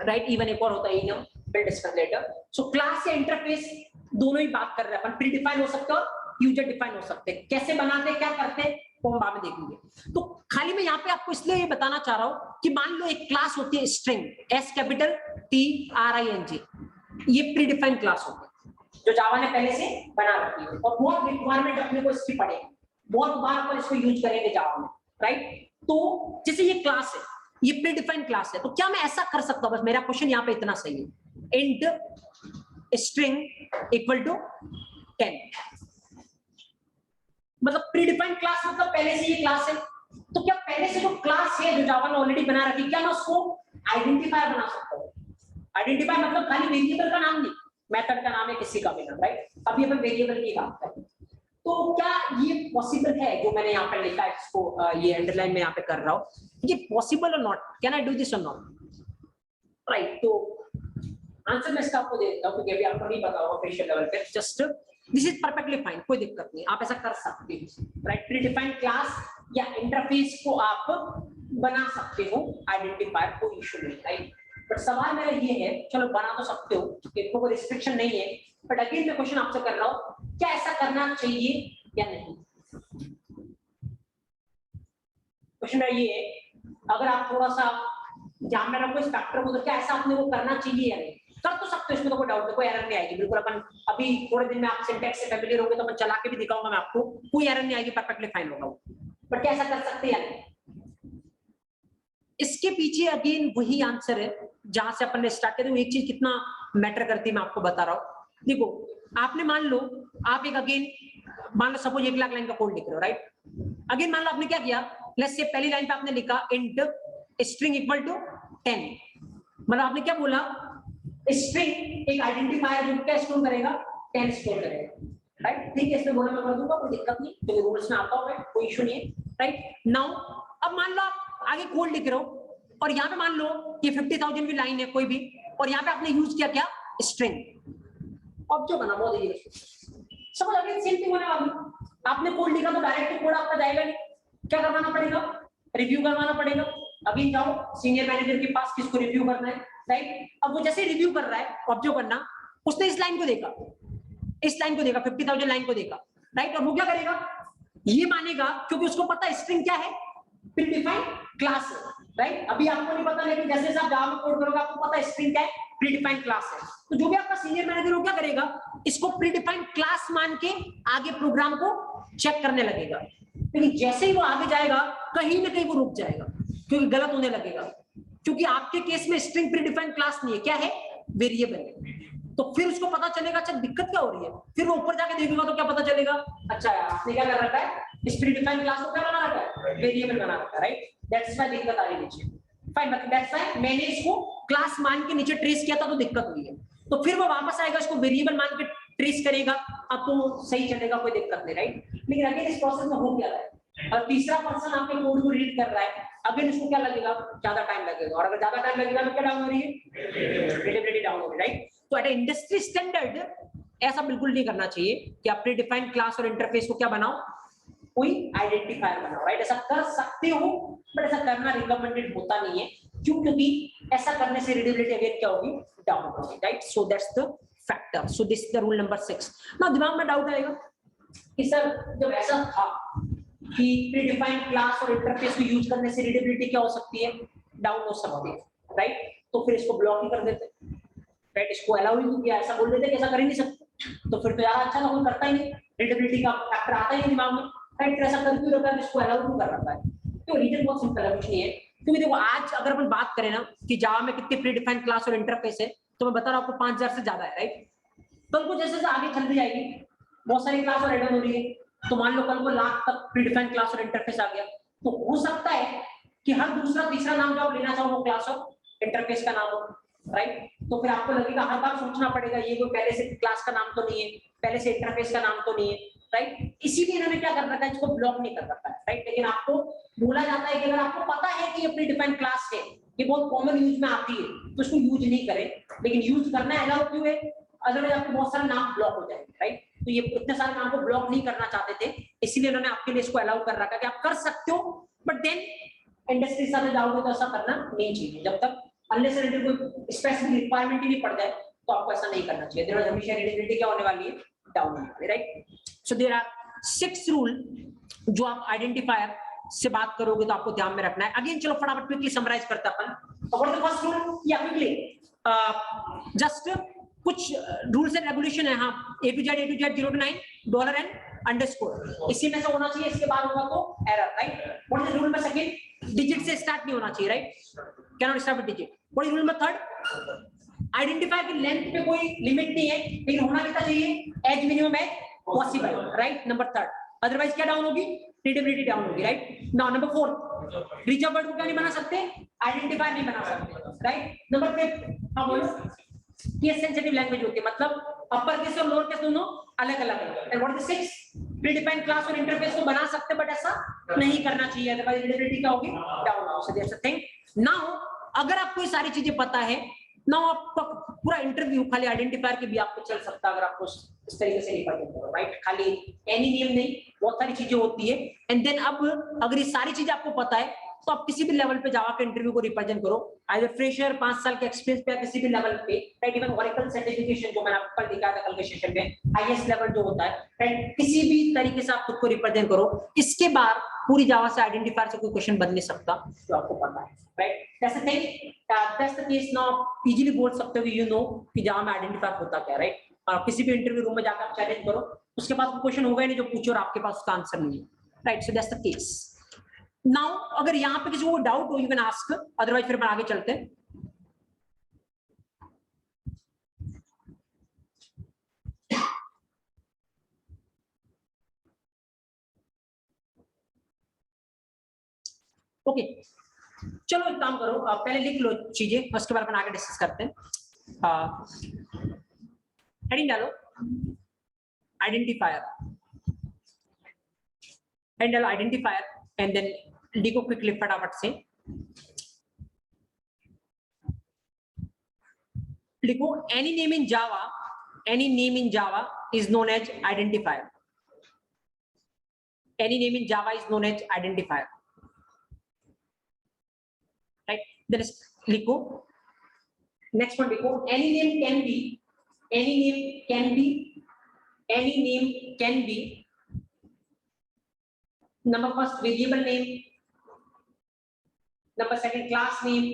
राइट, इवन एक और होता है enum, will discuss later. So class या इंटरफेस दोनों ही बात कर रहे हैं अपन, प्री डिफाइन हो सकते हैं और यूजर डिफाइन हो सकते हैं। कैसे बनाते हैं, क्या करते हैं, वो हम बाद में देखेंगे। तो खाली मैं यहाँ पे आपको इसलिए ये बताना चाह रहा हूँ कि मान लो एक क्लास होती है स्ट्रिंग, एस कैपिटल TRING, ये प्री डिफाइन क्लास होती है जो जावा ने पहले से बना रखी है और बहुत रिक्वायरमेंट अपने को इसकी पड़ेगी, बहुत बार अपन इसको यूज करेंगे जावा में, राइट। तो जैसे ये क्लास है, ये प्री डिफाइंड क्लास है, तो क्या मैं ऐसा कर सकता हूं, बस मेरा क्वेश्चन यहाँ पे इतना सही है, इंट स्ट्रिंग इक्वल टू 10, मतलब प्री डिफाइंड क्लास मतलब पहले से ये क्लास है, तो क्या पहले से जो क्लास है जो जावा ने ऑलरेडी बना रखी, क्या मैं उसको आइडेंटिफायर बना सकता हूँ? आइडेंटिफायर मतलब खाली वेरिएबल का नाम नहीं, मेथड का नाम है किसी का भी नाम, राइट। अभी अपन वेरिएबल की बात करें, तो क्या ये पॉसिबल है जो मैंने यहाँ पे लिखा है, इसको ये अंडरलाइन में यहाँ पे कर रहा हूँ, ये पॉसिबल और not, can I do this और नॉट, राइट। तो आंसर मैं इसका आपको दे देता हूँ क्योंकि अभी आपको नहीं पता होगा फेशियल लेवल पे, just this is perfectly fine, कोई दिक्कत नहीं, आप ऐसा कर सकते हो, राइट। प्री डिफाइंड क्लास या इंटरफेस को आप बना सकते हो आइडेंटिफायर, कोई इशू नहीं, राइट। बट सवाल मेरा ये है, चलो बना तो सकते हो, इनको कोई रिस्ट्रिक्शन नहीं है, बट अगेन मैं क्वेश्चन आपसे कर रहा हूँ, क्या ऐसा करना चाहिए या नहीं? क्वेश्चन ये है, अगर आप थोड़ा सा ध्यान में रखो इस फैक्टर को, तो क्या ऐसा आपने वो करना चाहिए या नहीं? कर तो सकते हो, इसमें तो कोई डाउट नहीं, कोई एरर नहीं आएगी, बिल्कुल। अपन अभी थोड़े दिन में आप सिंटैक्स से फैमिलियर होंगे तो मैं चला के भी दिखाऊंगा मैं आपको, कोई एरर नहीं आएगी, परफेक्टली फाइन होगा वो। बट क्या ऐसा कर सकते हैं या नहीं? इसके पीछे अगेन वही आंसर है जहां से अपन ने स्टार्ट किया। एक चीज कितना मैटर करती है मैं आपको बता रहा हूँ। देखो, आपने मान लो आप एक अगेन मान लो सपोज 1 लाख लाइन का कोड लिख रहे हो, राइट। अगेन मान लो आपने क्या किया, लेट्स से पहली लाइन पे आपने लिखा इंट स्ट्रिंग इक्वल टू 10, मतलब आपने क्या बोला, स्ट्रिंग एक आइडेंटिफायर जो क्या स्टोर करेगा, 10 स्टोर करेगा, राइट। ठीक है, इसमें बोला मैं कर दूंगा, कोई दिक्कत नहीं, तो रूल्स में आता हूं मैं, कोई इशू नहीं है, राइट। नाउ अब मान लो आप आगे कोड लिख रहे हो और यहाँ पे मान लो कि 50,000 की लाइन है कोई भी, और यहाँ पे आपने यूज किया क्या, स्ट्रिंग, अब जो बना बहुत इजी, समझ अगेन सेम थिंग होने वाली। आपने कोड लिखा तो डायरेक्ट कोड आपका जाएगा नहीं, क्या करवाना पड़ेगा, रिव्यू करवाना पड़ेगा। अभी जाओ सीनियर मैनेजर के पास, किसको रिव्यू करना है, राइट। अब वो जैसे रिव्यू कर रहा है, ऑब्जर्व करना, उसने इस लाइन को देखा, इस लाइन को देखा, 50,000 लाइन को देखा, राइट। और वो क्या करेगा, ये मानेगा, क्योंकि उसको पता है स्ट्रिंग क्या है, प्री डिफाइंड क्लास है, राइट। अभी आपको नहीं पता, लेकिन जैसे जैसे आप जावा में कोड करोगे आपको पता है स्ट्रिंग क्या है, प्री डिफाइंड क्लास है। तो जो भी आपका सीनियर मैनेजर हो क्या करेगा, इसको प्री डिफाइंड क्लास मान के आगे प्रोग्राम को चेक करने लगेगा, लेकिन जैसे ही वो आगे जाएगा कहीं ना कहीं वो रुक जाएगा, क्योंकि गलत होने लगेगा, क्योंकि आपके केस में स्ट्रिंग प्री डिफाइंड क्लास नहीं है, क्या है, वेरिएबल है। तो फिर उसको पता चलेगा अच्छा दिक्कत क्या हो रही है, फिर वो ऊपर जाके देखेगा तो क्या पता चलेगा, अच्छा यार आपने क्या कर रखा है, इस प्री डिफाइंड क्लास को क्या बना रखा है, वेरिएबल बना रखा है, राइट। दैट्स व्हाई दिक्कत आ रही है नीचे, फाइन, मतलब दैट्स व्हाई मैंने इसको क्लास मान के नीचे ट्रेस किया था तो दिक्कत हुई है। तो फिर वो वापस आएगा, इसको वेरिएबल मान के ट्रेस करेगा, अब तो सही चलेगा, कोई दिक्कत नहीं, राइट। लेकिन अगेन इस प्रोसेस में हो क्या रहा है, और तीसरा पर्सन आपके कोड को रीड कर रहा है, अगेन इसको क्या लगेगा, ज्यादा टाइम लगेगा, और अगर ज्यादा टाइम लगेगा तो क्या डाउन हो रही है, रीडेबिलिटी डाउन हो रही है, राइट। तो एट इंडस्ट्री स्टैंडर्ड ऐसा बिल्कुल नहीं करना चाहिए कि आप प्री डिफाइंड क्लास और इंटरफेस को क्या बनाओ, कोई आइडेंटिफायर बनाओ, राइट। ऐसा कर सकते हो बट ऐसा करना रिकमेंडेड होता नहीं है, क्यों, क्योंकि ऐसा करने से रीडेबिलिटी अगेन क्या होगी, डाउन होगी, right. So that's the factor, so this is the rule number 6। ना दिमाग में डाउट आएगा कि सर जब ऐसा था कि प्री डिफाइंड क्लास और इंटरफेस को यूज करने से रीडेबिलिटी क्या हो सकती है, डाउन हो सकती है, राइट। तो फिर इसको ब्लॉक ही कर देते, राइट, इसको अलाउ ही नहीं किया, ऐसा बोल देते कि ऐसा कर ही नहीं सकते, तो फिर तो यार अच्छा ना, कोई करता ही नहीं, रीडेबिलिटी का फैक्टर आता ही नहीं दिमाग में, राइट। ऐसा कर क्यों रखा है, इसको अलाउ क्यों कर रखा है? तो रीजन बहुत सिंपल है, कुछ नहीं है, क्योंकि देखो आज अगर अपन बात करें ना कि जावा में कितने प्री डिफाइंड क्लास और इंटरफेस है, तो मैं बता रहा हूं आपको 5000 से ज्यादा है, राइट। कल को जैसे जैसे आगे चलती जाएगी बहुत सारी क्लास और ऐड हो रही है, तो मान लो कल को लाख तक प्री डिफाइंड क्लास और इंटरफेस आ गया, तो हो सकता है कि हर दूसरा तीसरा नाम जो आप लेना चाहो वो क्लास और इंटरफेस का नाम हो, राइट। तो फिर आपको लगेगा, हर बार सोचना पड़ेगा ये कोई पहले से क्लास का नाम तो नहीं है, पहले से इंटरफेस का नाम तो नहीं है, राइट। इसीलिए इन्होंने क्या कर रखा है, इसको ब्लॉक नहीं कर रखा है, राइट। लेकिन आपको बोला जाता है कि अगर आपको पता है कि ये प्री डिफाइंड क्लास है, ये बहुत कॉमन यूज में आती है, तो इसको यूज नहीं करें, लेकिन यूज करना अलाउ क्यों है, अदरवाइज आपके बहुत सारे नाम ब्लॉक हो जाएंगे, राइट। तो ये इतने सारे नाम को ब्लॉक नहीं करना चाहते थे, इसीलिए उन्होंने आपके लिए इसको अलाउ कर रखा कि आप कर सकते हो, बट देन इंडस्ट्री साथ जाओगे तो ऐसा करना नहीं चाहिए, जब तक अनलेस एंड अनटिल कोई स्पेसिफिक रिक्वायरमेंट ही नहीं पड़ जाए तो आपको ऐसा नहीं करना चाहिए। देयर हमेशा रीडेबिलिटी क्या होने वाली है, डाउन होने वाली, right. So there are 6 rule जो आप आइडेंटिफायर से बात करोगे तो आपको ध्यान में रखना है। अगेन चलो फटाफट क्विकली समराइज करते हैं अपन। What is the first rule, या क्विकली जस्ट कुछ रूल्स एंड रेगुलेशन है। हाँ, A to Z 0 to 9 dollar and underscore इसी में से होना चाहिए, इसके बाद होगा तो error, right. What is rule number second, digit से स्टार्ट नहीं होना चाहिए, right, can not start with digit. What is rule number third, identifier की लेंथ पे कोई लिमिट नहीं है, लेकिन होना कितना चाहिए, as minimum as possible, right, number third. Otherwise क्या डाउन होगी, रीडेबिलिटी डाउन होगी, right. Now number fourth, reserve word को क्या नहीं बना सकते, आइडेंटिफायर नहीं बना सकते, राइट। नंबर फिफ्थ, हाँ बोलो, ये सेंसिटिव लैंग्वेज होती है, मतलब अपर केस और लोअर केस दोनों अलग अलग है। And what is the sixth, predefined class और इंटरफेस को बना सकते बट ऐसा नहीं करना चाहिए, अदरवाइज रीडेबिलिटी क्या होगी, down. So that's the thing. Now अगर आपको ये सारी चीजें पता है, नाउ आपका पूरा इंटरव्यू खाली आइडेंटिफायर के भी आपको चल सकता है अगर आपको इस तरीके से रिप्रेजेंट करो, राइट। खाली एनी नेम नहीं, बहुत सारी चीजें होती है। एंड देन अब अगर ये सारी चीजें आपको पता है तो आप किसी भी लेवल पे जावा के इंटरव्यू को रिप्रेजेंट करो, आइदर फ्रेशर 5 साल के एक्सपीरियंस पे या किसी भी लेवल पे, राइट। इवन ओरेकल सर्टिफिकेशन जो मैंने आपको कल दिखाया था कल के सेशन में, हाईएस्ट लेवल जो होता है, राइट, किसी भी तरीके से आप खुद को रिप्रेजेंट करो। इसके बाद पूरी जावा से आइडेंटिफायर से कोई क्वेश्चन बन नहीं सकता जो आपको पता है, right. That's the thing, that's the case. Now easily बोल सकते हो कि यू नो कि जावा में आइडेंटिफायर होता क्या है, राइट। और किसी भी इंटरव्यू रूम में जाकर आप चैलेंज करो, उसके बाद क्वेश्चन होगा ही नहीं जो पूछो और आपके पास उसका आंसर नहीं है, right. So that's the case. Now अगर यहाँ पे किसी को डाउट हो यू कैन आस्क, अदरवाइज फिर अपन आगे चलते हैं। ओके, चलो एक काम करो, पहले लिख लो चीजें, उसके बाद अपन आगे डिस्कस करते हैं। हेडिंग डालो आइडेंटिफायर, हेडिंग डालो आइडेंटिफायर एंड देन लिखो क्विकली फटाफट से, लिखो any name in Java, any name in Java is known as identifier, any name in Java is known as identifier, right. Then लिखो नेक्स्ट वन, लिखो any name can be, any name can be, any name can be, number first variable name, number second class name,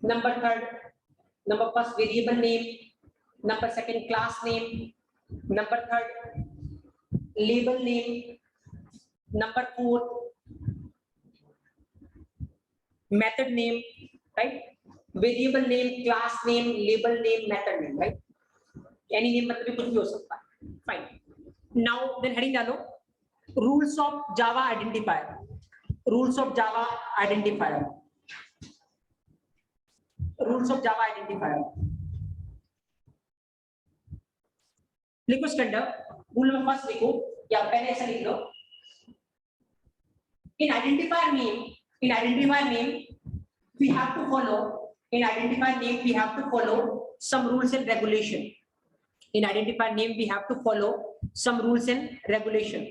number third, number first variable name, number second class name, number third label name, number fourth method name, right, variable name, class name, label name, method name, right। Any name मतलब कुछ भी हो सकता है, fine. Now then heading डालो rules of Java identifier, rules of Java identifier, rules of Java identifier लिखो इसके अंदर। रूल नंबर फर्स्ट लिखो या पहले ऐसा लिख लो, in identifier name, in identifier name we have to follow, in identifier name we have to follow some rules and regulation, in identifier name we have to follow some rules and regulation।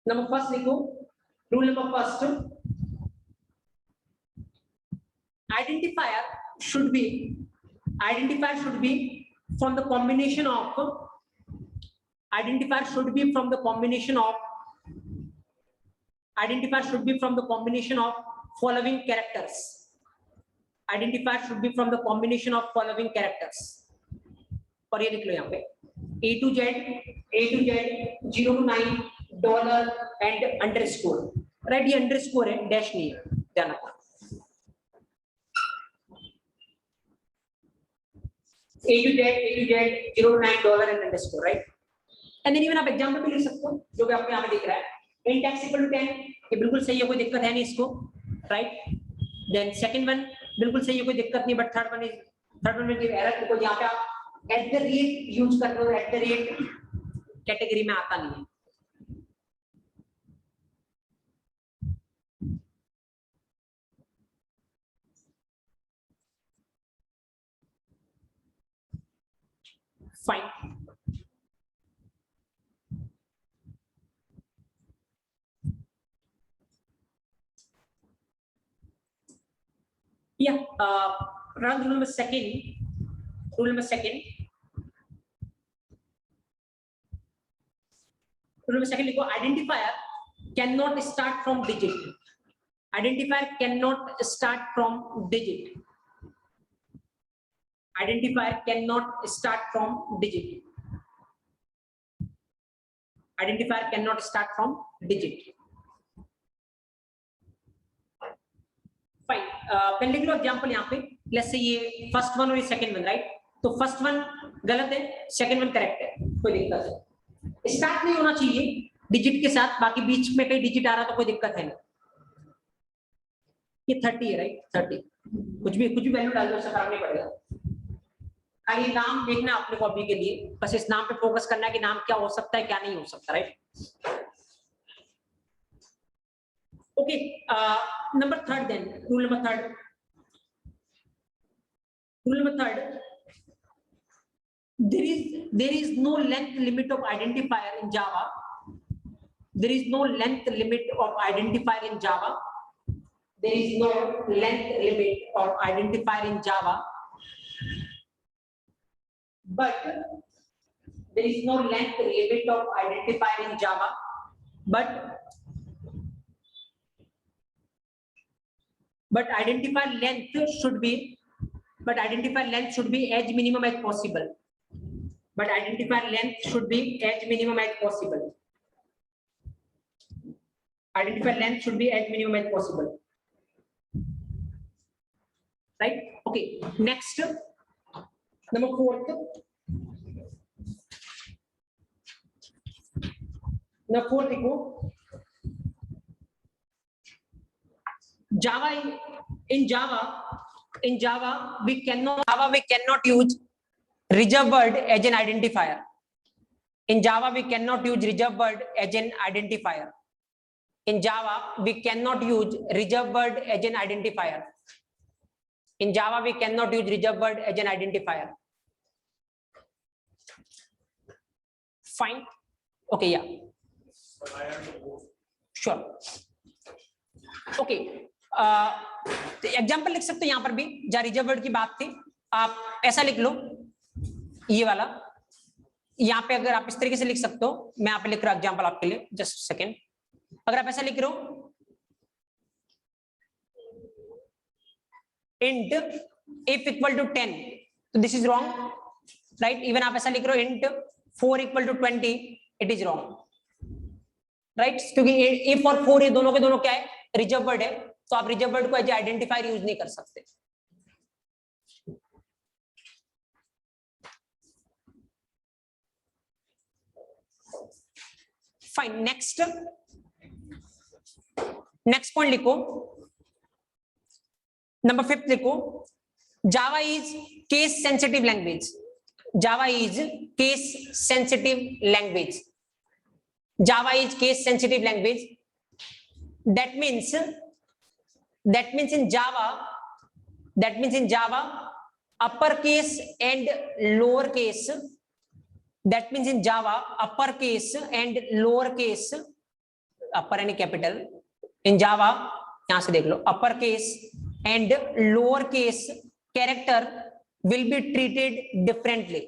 number first लिखो, rule number first, identifier should be from the combination of, identifier should be from the combination of, identifier should be from the combination of following characters, identifier should be from the combination of following characters। और ये लिख लो यहाँ पे A to Z 0 to 9 dollar and underscore, right. ये underscore है, dash नहीं है, ध्यान रखना। A to Z 0 to 9 dollar and underscore, right. And then even आप एग्जांपल भी लिख सकते हो जो भी आपको यहाँ पे दिख रहा है। int x equal to 10, ये बिल्कुल सही है, कोई दिक्कत है नहीं इसको, राइट। देन सेकंड वन बिल्कुल सही है, कोई दिक्कत नहीं, बट थर्ड वन में एरर, बिकॉज़ यहाँ पे आप एट द रेट यूज कर रहे हो, एट द रेट कैटेगरी में आता नहीं है। Fine, Yeah, run rule number second. Rule number second. Rule number second लिखो, identifier cannot start from digit. Identifier cannot start from digit. Identifier cannot start from digit. Identifier cannot start from digit. Fine. पहले लिख लो example यहाँ पे. Let's say ये first one और ये second one, right? तो first one गलत है, second one correct है. कोई दिक्कत है. Start नहीं होना चाहिए digit के साथ, बाकी बीच में कहीं digit आ रहा तो कोई दिक्कत है नहीं. ये 30 है, right? 30. कुछ भी वैल्यू डाल दो, उससे फर्क नहीं पड़ेगा. खाली नाम देखना अपने कॉपी के लिए, बस इस नाम पे फोकस करना है कि नाम क्या हो सकता है क्या नहीं हो सकता, right? Okay, number third then, rule number third. Rule number third, there is no length limit of identifier in Java. There is no length limit of identifier in Java. There is no length limit of identifier in Java. But there is no length limit of identifier in Java. But identifier length should be. But identifier length should be as minimum as possible. But identifier length should be as minimum as possible. Identifier length should be as minimum as possible. Right? Okay. Next, number 4. Number 4 देखो. In Java, we cannot use reserve word as an identifier. In Java, we cannot use reserve word as an identifier. In Java, we cannot use reserve word as an identifier. In Java, we cannot use reserve word as an identifier. Fine. Okay, yeah. Sure. Okay. Example लिख सकते हो यहाँ पर भी, जहाँ reserve word की बात थी. आप ऐसा लिख लो, ये वाला. यहाँ पे अगर आप इस तरीके से लिख सकते हो, मैं यहाँ पे लिख रहा हूँ एग्जाम्पल आपके लिए. Just second. अगर आप ऐसा लिख रहे हो, int if equal to 10, तो this is wrong, right? Even आप ऐसा लिख रहे हो int 4 equal to 20, it is wrong, right? क्योंकि if और 4 ये दोनों के दोनों क्या है? रिजर्व वर्ड है. तो आप रिजर्व वर्ड को एज आइडेंटिफायर यूज नहीं कर सकते. फाइन. नेक्स्ट पॉइंट लिखो, नंबर 5 लिखो. Java is case sensitive language. Java is case sensitive language. Java is case sensitive language. That means in Java, uppercase and lowercase. That means in Java, uppercase and lowercase, upper and capital. In Java, यहाँ से देख लो, uppercase and lowercase character will be treated differently.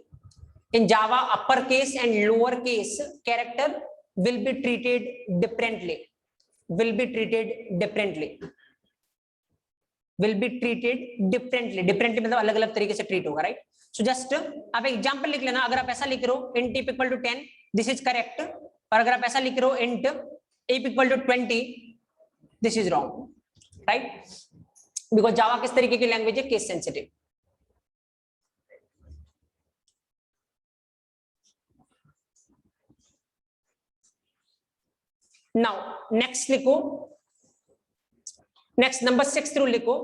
In Java, uppercase and lowercase character will be treated differently. Will be treated differently. Will be treated differently. Differently मतलब अलग अलग तरीके से treat होगा, right? So just आप example लिख लेना. अगर आप ऐसा लिख रहे हो int equal to 10, this is correct. और अगर आप ऐसा लिख रहे हो int equal to 20, this is wrong, right? Because Java किस तरीके की लैंग्वेज है? Case sensitive. Now next लिखो, next number 6 रूल लिखो.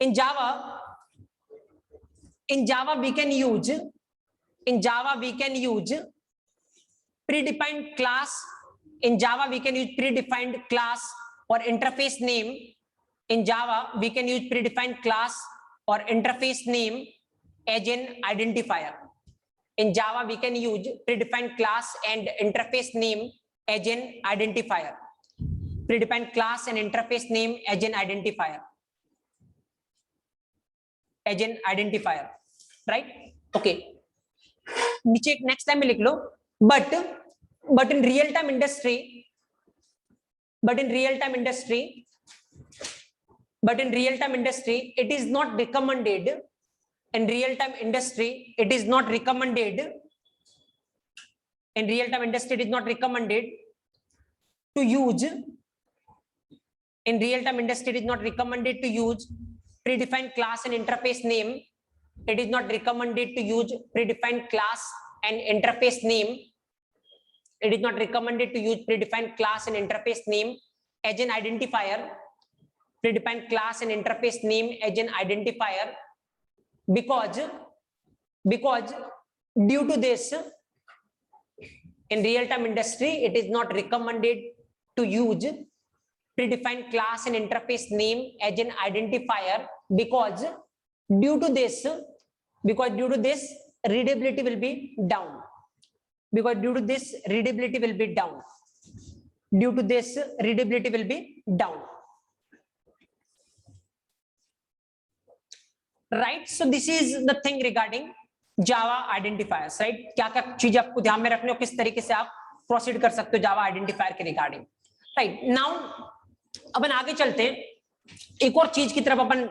In Java we can use predefined class. In Java we can use predefined class or interface name. In Java we can use predefined class or interface name as an identifier. In Java we can use predefined class and interface name as an identifier. Predefined class and interface name as an identifier. As an identifier, right? Okay, नीचे एक next line में लिख लो, but in real time industry, but in real time industry it is not recommended, in real time industry it is not recommended, in real time industry it is not recommended to use, in real time industry it is not recommended to use predefined class and interface name, it is not recommended to use predefined class and interface name, it is not recommended to use predefined class and interface name as an identifier, predefined class and interface name as an identifier, because due to this, in real time industry it is not recommended to use predefined class and interface name as an identifier, because due to this readability will be down, because due to this readability will be down, due to this readability will be down, right? So this is the thing regarding Java identifiers, right? क्या क्या चीजें आपको ध्यान में रखनी हो, किस तरीके से आप प्रोसीड कर सकते हो Java identifier के रिगार्डिंग, राइट? नाउ अपन आगे चलते हैं, एक और चीज की तरफ अपन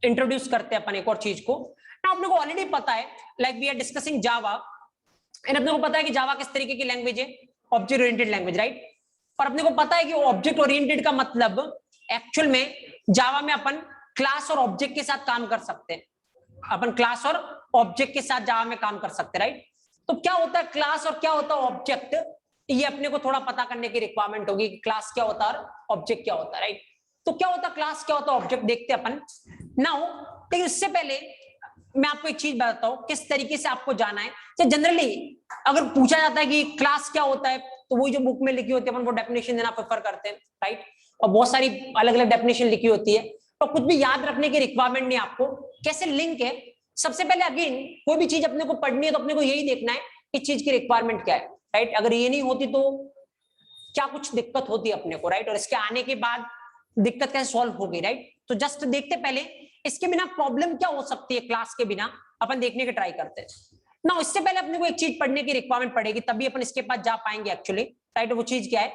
इंट्रोड्यूस करते हैं अपन एक और चीज को। ना अपने को ऑलरेडी पता है, like we are discussing Java, and अपने को पता है कि जावा किस तरीके की लैंग्वेज है, ऑब्जेक्ट ओरिएंटेड लैंग्वेज, राइट? और अपने को पता है कि ऑब्जेक्ट ओरिएंटेड का मतलब एक्चुअल में जावा में अपन क्लास और ऑब्जेक्ट के साथ काम कर सकते हैं, अपन क्लास और ऑब्जेक्ट के साथ जावा में काम कर सकते हैं, राइट? तो क्या होता है क्लास और क्या होता है ऑब्जेक्ट, ये अपने को थोड़ा पता करने की रिक्वायरमेंट होगी कि क्लास क्या होता है और ऑब्जेक्ट क्या होता है, राइट? तो क्या होता है क्लास, क्या होता है ऑब्जेक्ट, देखते हैं अपन नाउ। लेकिन इससे पहले मैं आपको एक चीज बताता हूं किस तरीके से आपको जाना है। तो जनरली अगर पूछा जाता है कि क्लास क्या होता है, तो वही जो बुक में लिखी होती है अपन वो डेफिनेशन देना प्रेफर करते हैं, राइट? और बहुत सारी अलग अलग डेफिनेशन लिखी होती है, तो कुछ भी याद रखने की रिक्वायरमेंट नहीं आपको, कैसे लिंक है। सबसे पहले अगेन कोई भी चीज अपने को पढ़नी है तो अपने को यही देखना है कि चीज की रिक्वायरमेंट क्या है, राइट? अगर ये नहीं होती तो क्या कुछ दिक्कत होती है अपने को, राइट? और इसके आने के बाद दिक्कत कैसे सॉल्व होगी, राइट? तो जस्ट देखते पहले इसके बिना प्रॉब्लम क्या हो सकती है, क्लास के बिना अपन देखने के ट्राई करते हैं ना। इससे पहले अपने को एक चीज पढ़ने की रिक्वायरमेंट पड़ेगी, तभी अपन इसके पास जा पाएंगे एक्चुअली, राइट? वो चीज क्या है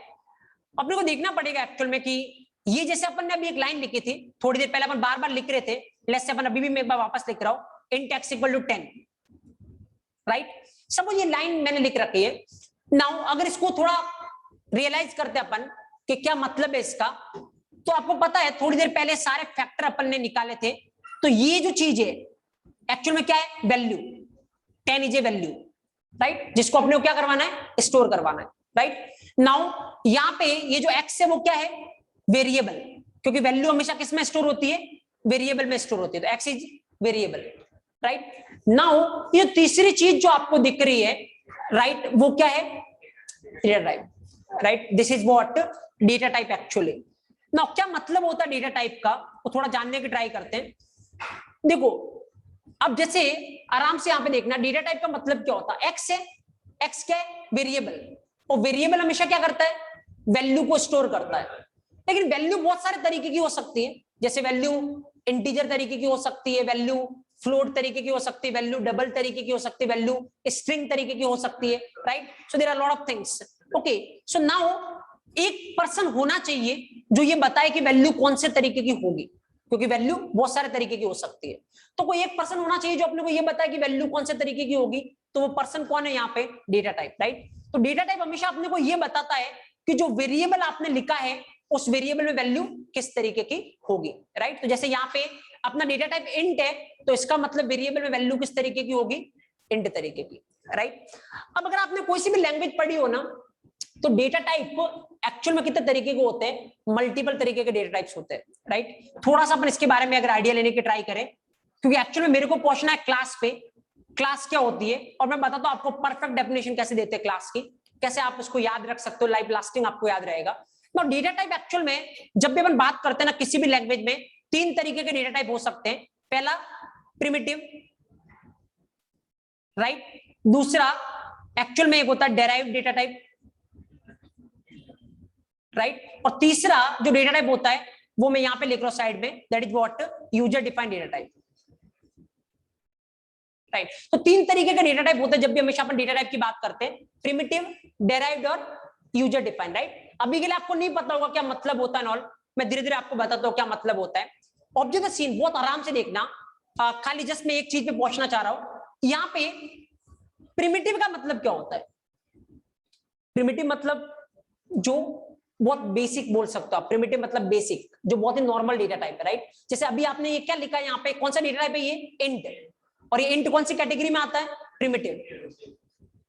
अपने को देखना पड़ेगा एक्चुअल में, कि ये जैसे अपन ने अभी एक लाइन लिखी थी थोड़ी देर पहले, अपन बार बार लिख रहे थे, लेट्स से अपन अभी भी मैं एक बार वापस लिख रहा हूं, int x equal to 10, right? सब ये लाइन मैंने लिख रखी है। नाउ अगर इसको थोड़ा रियलाइज करते अपन कि क्या मतलब है इसका, तो आपको पता है थोड़ी देर पहले सारे फैक्टर अपन ने निकाले थे, तो ये जो चीज है एक्चुअल में क्या है, value, 10 is a value, right? जिसको अपने को क्या करवाना है, स्टोर करवाना है, राइट? नाउ यहाँ पे ये जो x है वो क्या है, वेरिएबल, क्योंकि वैल्यू हमेशा किस में स्टोर होती है, वेरिएबल में स्टोर होती है, तो x is variable, right? Now ये तीसरी चीज जो आपको दिख रही है, राइट, वो क्या है, data type, right? This is what data type actually. Now क्या मतलब होता है डेटा टाइप का, वो थोड़ा जानने की ट्राई करते हैं। देखो अब जैसे आराम से यहाँ पे देखना, डेटा टाइप का मतलब क्या होता है, एक्स है, एक्स क्या है, वेरिएबल, और वेरिएबल हमेशा क्या करता है, वैल्यू को स्टोर करता है। लेकिन वैल्यू बहुत सारे तरीके की हो सकती है, जैसे वैल्यू इंटीजर तरीके की हो सकती है, वैल्यू फ्लोट तरीके की हो सकती है, वैल्यू डबल तरीके की हो सकती है, वैल्यू स्ट्रिंग तरीके की हो सकती है, right? So there are lot of things. Okay, so now एक पर्सन होना चाहिए जो ये बताए कि वैल्यू कौन से तरीके की होगी, क्योंकि वैल्यू बहुत सारे तरीके की हो सकती है। तो कोई एक पर्सन होना चाहिए जो अपने को ये बताए कि वैल्यू कौन से तरीके की होगी, तो वो पर्सन कौन है यहाँ पे, डेटा टाइप, राइट? तो डेटा टाइप हमेशा अपने को ये बताता है कि जो वेरिएबल आपने लिखा है उस वेरिएबल में वैल्यू किस तरीके की होगी, राइट? तो जैसे यहाँ पे अपना डेटा टाइप इंट है, तो इसका मतलब वेरिएबल में वैल्यू किस तरीके की होगी, इंट तरीके की, राइट? अब अगर आपने कोई सी भी लैंग्वेज पढ़ी हो ना, तो डेटा टाइप एक्चुअल में कितने तरीके के होते हैं, मल्टीपल तरीके के डेटा टाइप्स होते हैं, राइट? थोड़ा सा अपन इसके बारे में अगर आइडिया लेने की ट्राई करें, क्योंकि एक्चुअली मेरे को पहुंचना है क्लास पे, क्लास क्या होती है, और मैं बताता हूं आपको परफेक्ट डेफिनेशन कैसे देते हैं क्लास की, कैसे आप इसको याद रख सकते हो, लाइफ लास्टिंग आपको याद रहेगा। तो डेटा टाइप एक्चुअल में जब भी अपन बात करते हैं ना किसी भी लैंग्वेज में, 3 तरीके के डेटा टाइप हो सकते हैं। पहला प्रिमिटिव, राइट? दूसरा एक्चुअल में एक होता है डेराइव्ड डेटा टाइप, राइट? और तीसरा जो डेटा टाइप होता है वो मैं यहां पे लिख रहा हूं साइड में, that is what user defined data type, right. तो 3 तरीके का डेटा टाइप होता है जब भी हमेशा अपन डेटा टाइप की बात करते हैं, प्रिमिटिव, डेराइव्ड और यूजर डिफाइंड, राइट। अभी के लिए आपको नहीं पता होगा क्या मतलब होता है ऑल, मैं धीरे धीरे आपको बताता हूँ क्या मतलब होता है। ऑब्जर्व द सीन, बहुत आराम से देखना, खाली जस्ट मैं एक चीज पे पहुंचना चाह रहा हूं। यहाँ पे प्रिमिटिव का मतलब क्या होता है? प्रिमिटिव मतलब जो बहुत बेसिक बोल सकते हो आप, प्रिमिटिव मतलब बेसिक, जो बहुत ही नॉर्मल डेटा टाइप है, राइट। जैसे अभी आपने ये क्या लिखा है यहाँ पे, कौन सा डेटा टाइप है ये? इंट। और ये इंट कौन सी कैटेगरी में आता है? Primitive,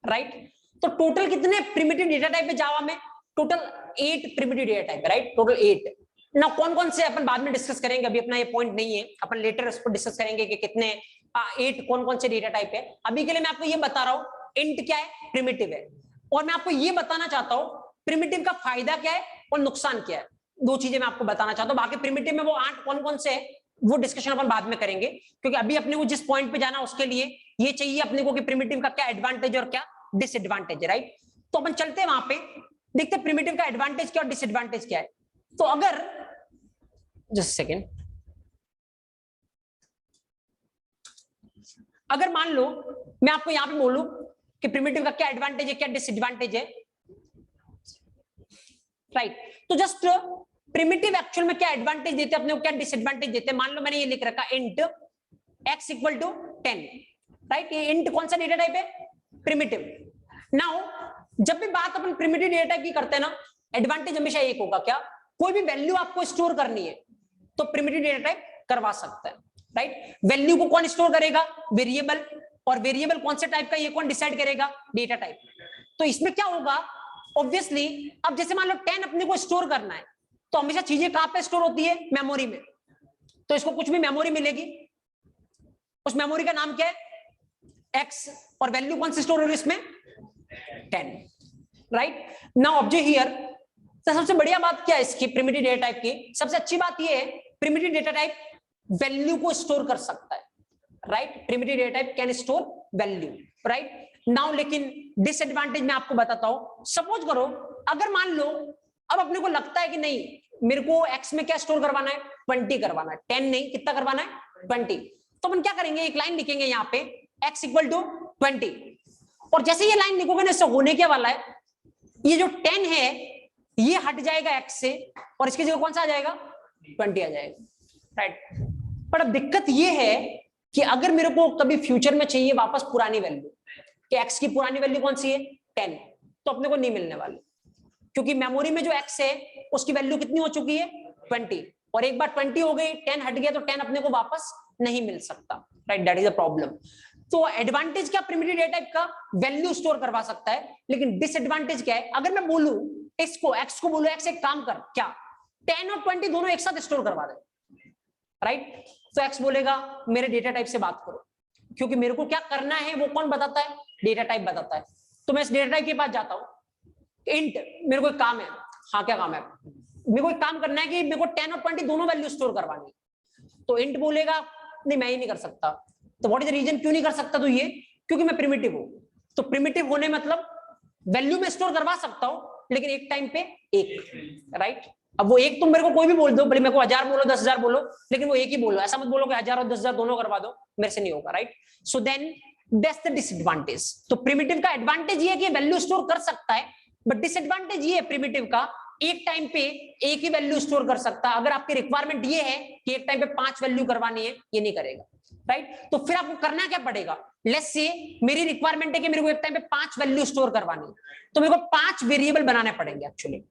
right. तो टोटल कितने प्रिमिटिव डेटा टाइप है जावा में? टोटल 8 प्रिमिटिव डेटा टाइप है, राइट, टोटल 8। ना कौन कौन से अपन बाद में डिस्कस करेंगे, अभी अपना ये पॉइंट नहीं है, अपन लेटर उस पर डिस्कस करेंगे कि कितने 8 कौन कौन से डेटा टाइप है। अभी के लिए मैं आपको ये बता रहा हूं इंट क्या है, प्रिमिटिव है। और मैं आपको ये बताना चाहता हूं प्रिमिटिव का फायदा क्या है और नुकसान क्या है, 2 चीजें मैं आपको बताना चाहता हूं। बाकी प्रिमिटिव में वो 8 कौन कौन से है वो डिस्कशन अपन बाद में करेंगे, क्योंकि अभी अपने को जिस पॉइंट पे जाना उसके लिए ये चाहिए अपने को कि प्रिमिटिव का क्या एडवांटेज और क्या डिसएडवांटेज है, राइट। तो अपन चलते हैं वहां पे, देखते हैं प्रिमिटिव का एडवांटेज क्या और डिसएडवांटेज क्या है। तो अगर जस्ट सेकेंड, अगर मान लो मैं आपको यहां पे बोलूं कि प्रिमिटिव का क्या एडवांटेज है क्या डिसएडवांटेज है, राइट। तो जस्ट प्रिमिटिव एक्चुअल में क्या एडवांटेज देते हैं अपने को, क्या डिसएडवांटेज देते हैं। मान लो मैंने ये लिख रखा int x equal to 10, right. ये इंट कौन सा डेटा टाइप है? प्रिमिटिव। नाउ जब भी बात अपन प्रिमिटिव डेटा टाइप की करते हैं ना, एडवांटेज हमेशा एक होगा, क्या? कोई भी वैल्यू आपको स्टोर करनी है तो प्रिमिटिव डेटा टाइप करवा सकता है, राइट। वैल्यू को कौन स्टोर करेगा? वेरिएबल। और वेरिएबल कौन से टाइप का ये कौन डिसाइड करेगा? Data type. तो इसमें क्या होगा, ऑब्वियसली अब जैसे मान लो 10 अपने को स्टोर करना है तो हमेशा चीजें कहां पे स्टोर होती है? मेमोरी में। तो इसको कुछ भी मेमोरी मिलेगी, उस मेमोरी का नाम क्या है? x। और वैल्यू कौन सी स्टोर हो रही है इसमें? 10, राइट। नाउ ऑब्जर्व हियर, तो सबसे बढ़िया बात क्या है इसकी प्रिमिटिव डेटा टाइप की? सबसे अच्छी बात ये है प्रिमिटिव डेटा टाइप वैल्यू को स्टोर कर सकता है, right. Primitive data type can store value, right. Now लेकिन डिसएडवांटेज मैं आपको बताता हूं। सपोज करो अगर मान लो अब अपने को लगता है कि नहीं मेरे को x में क्या स्टोर करवाना है? 20 करवाना है, 10 नहीं, कितना करवाना है? 20। तो अपन क्या करेंगे, एक लाइन लिखेंगे यहाँ पे x इक्वल टू 20। और जैसे ये लाइन लिखोगे ना, इससे होने क्या वाला है, ये जो 10 है ये हट जाएगा x से और इसकी जगह कौन सा आ जाएगा? 20 आ जाएगा, राइट। पर अब दिक्कत ये है कि अगर मेरे को कभी फ्यूचर में चाहिए वापस पुरानी वैल्यू, कि x की पुरानी वैल्यू कौन सी है? 10, तो अपने को नहीं मिलने वाली, क्योंकि मेमोरी में जो x है उसकी वैल्यू कितनी हो चुकी है? 20। और एक बार 20 हो गई, 10 हट गया तो 10 अपने को वापस नहीं मिल सकता, right. That is a problem. तो एडवांटेज क्या प्रिमिटिव डेटा टाइप का? वैल्यू स्टोर करवा सकता है। लेकिन डिसएडवांटेज क्या है? अगर मैं बोलूं इसको x को बोलूं x एक काम कर, क्या 10 और 20 दोनों एक साथ स्टोर करवा दे, राइट। तो x बोलेगा मेरे डेटा टाइप से बात करो, क्योंकि मेरे को क्या करना है वो कौन बताता है? डेटा टाइप बताता है। तो मैं इस डेटा टाइप के पास जाता हूं, इंट मेरे को एक काम है, हाँ क्या काम है? मेरे को एक काम करना है कि मेरे को 10 और 20 दोनों वैल्यू स्टोर करवानी। तो इंट बोलेगा नहीं मैं ही नहीं कर सकता। तो व्हाट इज द रीजन क्यों नहीं कर सकता? तो ये क्योंकि मैं प्रिमिटिव हूं। तो प्रिमिटिव होने मतलब वैल्यू में स्टोर करवा सकता हूं लेकिन एक टाइम पे एक, राइट। अब वो एक तुम मेरे को कोई भी बोल दो, भले मेरे को 1000 बोलो 10,000 बोलो, लेकिन वो एक ही बोलो, ऐसा मत बोलो कि 1000 और 10,000 दोनों करवा दो, मेरे से नहीं होगा, right. So then that's the disadvantage. तो प्रिमिटिव का एडवांटेज ये है कि वैल्यू स्टोर कर सकता है, बट डिसएडवांटेज ये है प्रिमिटिव का एक टाइम पे एक ही वैल्यू स्टोर कर सकता है। अगर आपकी रिक्वायरमेंट ये है कि एक टाइम पे 5 वैल्यू करवानी है, ये नहीं करेगा, राइट। तो फिर आपको करना क्या पड़ेगा? लेट्स से मेरी रिक्वायरमेंट है कि मेरे को एक टाइम पे 5 वैल्यू स्टोर करवानी है, तो मेरे को 5 वेरिएबल बनाने पड़ेंगे। एक्चुअली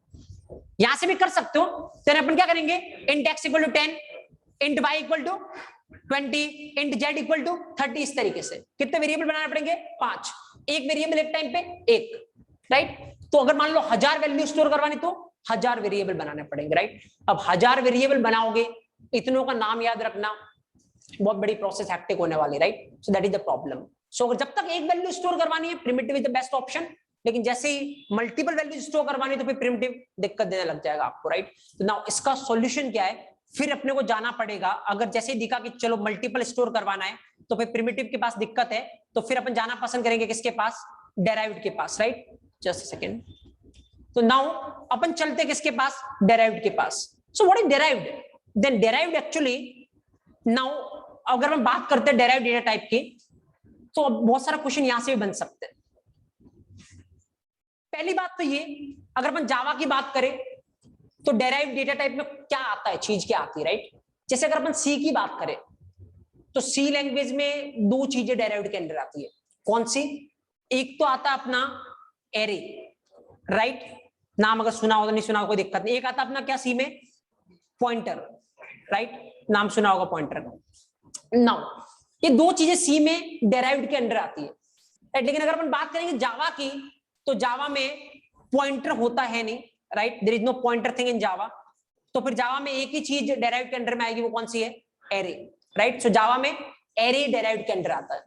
यहां से भी कर सकते हो। तो अपन क्या करेंगे, int x equal to 10, int y equal to 20, int z equal to 30। इस तरीके से कितने वेरिएबल बनाने पड़ेंगे? 5। एक वेरिएबल एक टाइम पे एक, राइट। तो अगर मान लो 1000 वैल्यू स्टोर करवानी तो 1000 वेरिएबल बनाने पड़ेंगे, राइट। अब 1000 वेरिएबल बनाओगे, इतनों का नाम याद रखना बहुत बड़ी प्रोसेस, हैक्टिक होने वाली, right. So that is the problem. So जब तक एक वैल्यू स्टोर करवानी है primitive is the best option, लेकिन जैसे ही मल्टीपल वैल्यू स्टोर करवानी तो फिर प्रिमिटिव दिक्कत देने लग जाएगा आपको, राइट। तो नाउ इसका सॉल्यूशन क्या है? फिर अपने को जाना पड़ेगा, अगर जैसे ही दिखा कि चलो मल्टीपल स्टोर करवाना है तो फिर प्रिमिटिव के पास दिक्कत है, तो फिर अपन जाना पसंद करेंगे किसके पास? डेराइव्ड के पास, राइट। Just a second. तो नाउ अपन चलते किसके पास? डेराइव्ड के पास। So what is derived? Then derived actually, now अगर हम बात करते हैं डेराइव्ड डेटा टाइप की, तो अब बहुत सारा क्वेश्चन यहां से भी बन सकते हैं। पहली बात तो ये, अगर अपन जावा की बात करें तो डेराइव डेटा टाइप में क्या आता है, चीज क्या आती है, राइट। जैसे अगर अपन सी की बात करें तो सी लैंग्वेज में दो चीजें डेराइव्ड के अंदर आती है। कौन सी? एक तो आता है अपना एरे, राइट, नाम अगर सुना हो तो नहीं सुना हो कोई दिक्कत नहीं। एक आता अपना क्या सी में, पॉइंटर, राइट, नाम सुना होगा पॉइंटर। नाउ ये दो चीजें सी में डेराइव्ड के अंदर आती है, राइट। लेकिन अगर अपन बात करेंगे जावा की तो जावा में पॉइंटर होता है नहीं, right, there is no pointer thing in Java. तो फिर जावा में एक ही चीज डेराइव्ड के अंदर में आएगी, वो कौन सी है? Array, right. सो जावा में एरे डेराइव्ड के अंदर आता है।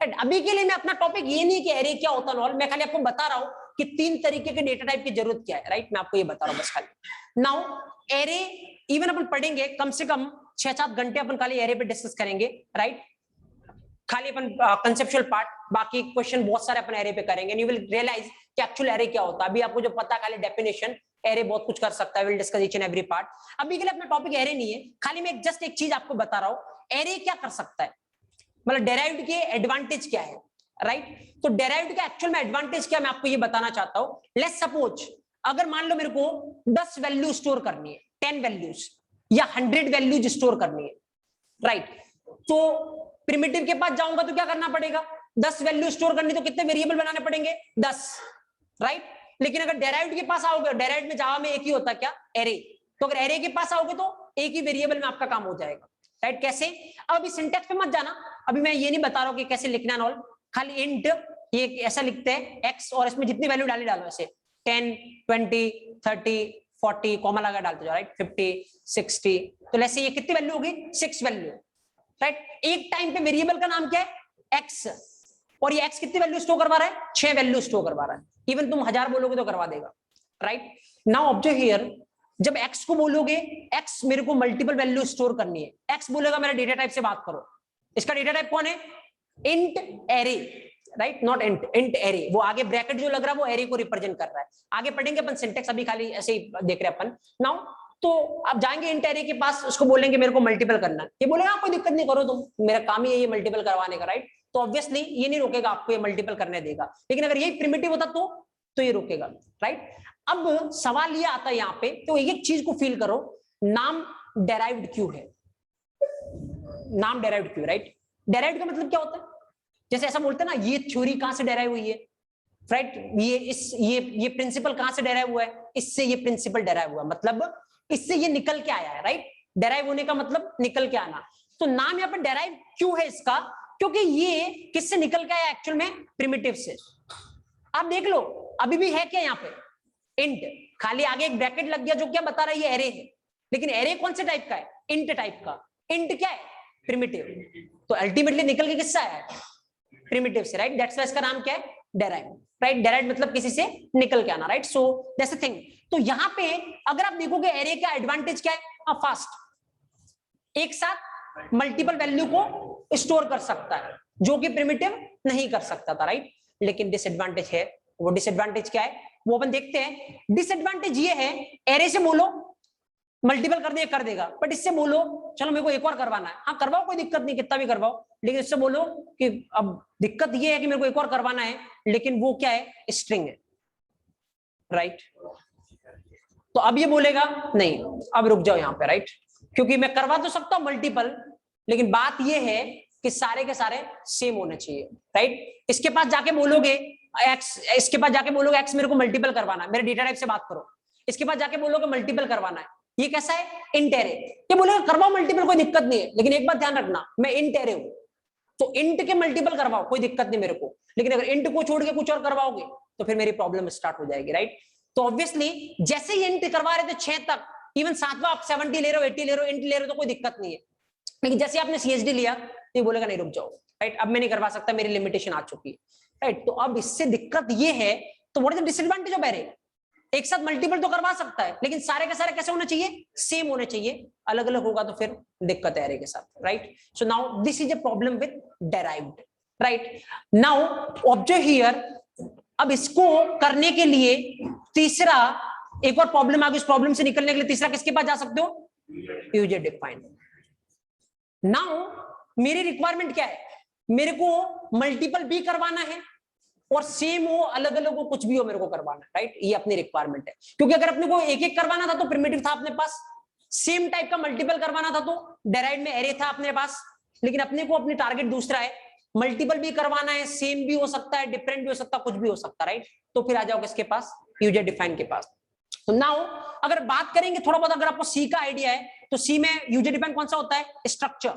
राइट, अभी के लिए मैं अपना टॉपिक ये नहीं कि एरे क्या होता है, मैं खाली आपको बता रहा हूं कि तीन तरीके के डेटा टाइप की जरूरत क्या है, राइट। मैं आपको ये बता रहा हूं बस खाली। नाउ एरे इवन अपन पढ़ेंगे कम से कम 6-7 घंटे अपन खाली एरे पे डिस्कस करेंगे, राइट। खाली अपन कंसेप्चुअल पार्ट, बाकी क्वेश्चन बहुत सारे अपन एरे पे करेंगे। यू विल रियलाइज कि एक्चुअल एरे क्या होता है। अभी आपको जो पता खाली डेफिनेशन, एरे बहुत कुछ कर सकता है। Will discuss each and every part. अभी के लिए अपना टॉपिक एरे नहीं है, खाली मैं जस्ट एक चीज आपको बता रहा हूं, एरे क्या कर सकता है, मतलब डेराइव्ड के एडवांटेज क्या है, राइट। तो डेराइव्ड का एक्चुअल में एडवांटेज क्या मैं आपको ये बताना चाहता हूं। लेट्स सपोज अगर मान लो मेरे को 10 वैल्यू स्टोर करनी है, 10 वैल्यूज या 100 वैल्यूज स्टोर करनी है, राइट। तो प्रिमिटिव के पास जाऊंगा तो क्या करना पड़ेगा? 10 वैल्यू स्टोर करनी तो कितने वेरिएबल बनाने पड़ेंगे? 10, राइट। लेकिन अगर डेराइव्ड के पास आओगे, डेराइव्ड में जावा में एक ही होता है क्या? एरे। तो अगर एरे के पास आओगे तो एक ही वेरिएबल में आपका काम हो जाएगा, राइट। कैसे? अब अभी सिंटैक्स पे मत जाना, अभी मैं ये नहीं बता रहा हूं कि कैसे लिखना है, खाली इंट ये ऐसा लिखते हैं एक्स और इसमें जितनी वैल्यू डाली डालो, ऐसे 10, 20, 30, 40 कॉमा लगा डालते जाओ, राइट, 50, 60। तो ऐसे ये कितनी वैल्यू होगी? 6 वैल्यू, राइट। एक टाइम पे वेरिएबल का नाम क्या है? एक्स, और ये एक्स कितनी वैल्यू स्टोर करवा रहा है? 6 वैल्यू स्टोर करवा रहा है। इवन तुम 1000 बोलोगे तो करवा देगा, राइट। नाउ ऑब्जर्व हियर, जब x को बोलोगे, x मेरे को मल्टीपल वैल्यू स्टोर करनी है, x बोलेगा मेरा डेटा टाइप से बात करो। इसका डेटा टाइप कौन है? Int array, right, not int, int array. वो आगे ब्रैकेट जो लग रहा है वो एरे को रिप्रेजेंट कर रहा है। आगे पढ़ेंगे अपन सिंटेक्स, अभी खाली ऐसे ही देख रहे हैं अपन। नाउ तो आप जाएंगे इंट एरे के पास, उसको बोलेंगे मेरे को मल्टीपल करना है, ये बोलेगा कोई दिक्कत नहीं, करो तुम, मेरा काम ही है ये मल्टीपल करवाने का, राइट। तो ऑब्वियसली ये नहीं रोकेगा आपको, ये मल्टीपल करने देगा। लेकिन अगर यही प्रिमिटिव होता तो ये रोकेगा, राइट। अब सवाल ये आता है यहाँ पे, तो एक चीज को फील करो, नाम डेराइव्ड क्यों है? नाम डेराइव्ड क्यों, राइट। डेराइव्ड का मतलब क्या होता है? जैसे ऐसा बोलते हैं ना, ये थ्योरी कहां से डेराइव हुई है, राइट, ये प्रिंसिपल कहां से डेराइव हुआ है? इससे ये प्रिंसिपल डेराइव हुआ, मतलब इससे ये निकल के आया है, राइट। डेराइव होने का मतलब निकल के आना। तो नाम यहाँ पे डेराइव क्यों है इसका? क्योंकि ये किससे निकल के आया? एक्चुअल में प्रिमिटिव से। आप देख लो अभी भी है क्या यहाँ पे? इंट, खाली आगे एक ब्रैकेट लग गया जो क्या बता रहा है? ये एरे है। लेकिन एरे कौन से टाइप का है? इंट टाइप का। इंट क्या है? प्रिमिटिव। तो अल्टीमेटली निकल के किससे आया है? प्रिमिटिव से, राइट। दैट्स व्हाई इसका नाम क्या है? Derive, right. डेराइव मतलब किसी से निकल के आना, right. So that's the thing. तो यहाँ पे अगर आप देखोगे एरे का एडवांटेज क्या है? फास्ट, एक साथ मल्टीपल वैल्यू को स्टोर कर सकता है, जो कि प्रिमिटिव नहीं कर सकता था, राइट। लेकिन डिसएडवांटेज है, वो डिसएडवांटेज क्या है वो अपन देखते हैं। डिसएडवांटेज ये है, एरे से बोलो मल्टीपल कर देगा, बट इससे बोलो चलो मेरे को एक और करवाना है, हाँ करवाओ, कोई दिक्कत नहीं, कितना भी करवाओ। लेकिन इससे बोलो कि अब दिक्कत ये है कि मेरे को एक और करवाना है, लेकिन वो क्या है? स्ट्रिंग है, राइट। तो अब ये बोलेगा नहीं, अब रुक जाओ यहाँ पे, राइट, क्योंकि मैं करवा तो सकता हूं मल्टीपल, लेकिन बात ये है कि सारे के सारे सेम होने चाहिए, राइट। इसके पास जाके बोलोगे एक्स, इसके पास जाके बोलोगे एक्स मेरे को मल्टीपल करवाना है, मेरे डेटा टाइप से बात करो। इसके पास जाके बोलोगे मल्टीपल करवाना है, ये कैसा है? Int array. ये बोलेगा करवाओ मल्टीपल, कोई दिक्कत नहीं है, लेकिन एक बात ध्यान रखना, मैं इंट एरे हूं, तो इंट के मल्टीपल करवाओ, कोई दिक्कत नहीं मेरे को। लेकिन अगर इंट को छोड़ के कुछ और करवाओगे तो फिर मेरी प्रॉब्लम स्टार्ट हो जाएगी, राइट। तो ऑब्वियसली जैसे ही इंट करवा रहे थे 6 तक, इवन 7वां आप 70 ले रहे हो, 80 ले रहे हो, इंट ले रहे हो तो कोई दिक्कत नहीं है। लेकिन जैसे आपने सीएसडी लिया तो ये बोलेगा नहीं रुक जाओ, राइट, अब मैं नहीं करवा सकता, मेरी लिमिटेशन आ चुकी है, राइट। तो अब इससे दिक्कत ये है, तो what is the disadvantage of array? एक साथ मल्टीपल तो करवा सकता है, लेकिन सारे के सारे कैसे होने चाहिए? सेम होने चाहिए। अलग अलग होगा तो फिर दिक्कत है एरे के साथ, right. So now this is a problem with derived, right. Now observe here, अब इसको करने के लिए तीसरा एक और प्रॉब्लम आ गई। उस प्रॉब्लम से निकलने के लिए तीसरा किसके पास जा सकते हो? User defined. नाउ मेरी रिक्वायरमेंट क्या है? मेरे को मल्टीपल भी करवाना है और सेम हो अलग अलग हो कुछ भी हो मेरे को करवाना है, राइट। ये अपनी रिक्वायरमेंट है, क्योंकि अगर अपने को एक एक करवाना था तो प्रिमिटिव था अपने पास, सेम टाइप का मल्टीपल करवाना था तो डेराइव्ड में एरे था अपने पास, लेकिन अपने को अपनी टारगेट दूसरा है, मल्टीपल भी करवाना है, सेम भी हो सकता है, डिफरेंट भी हो सकता है, कुछ भी हो सकता है, राइट। तो फिर आ जाओ किसके पास, यूजर डिफाइन के पास। तो नाउ अगर बात करेंगे थोड़ा बहुत, अगर आपको सी का आइडिया है तो सी में यूजर डिफाइन कौन सा होता है, structure,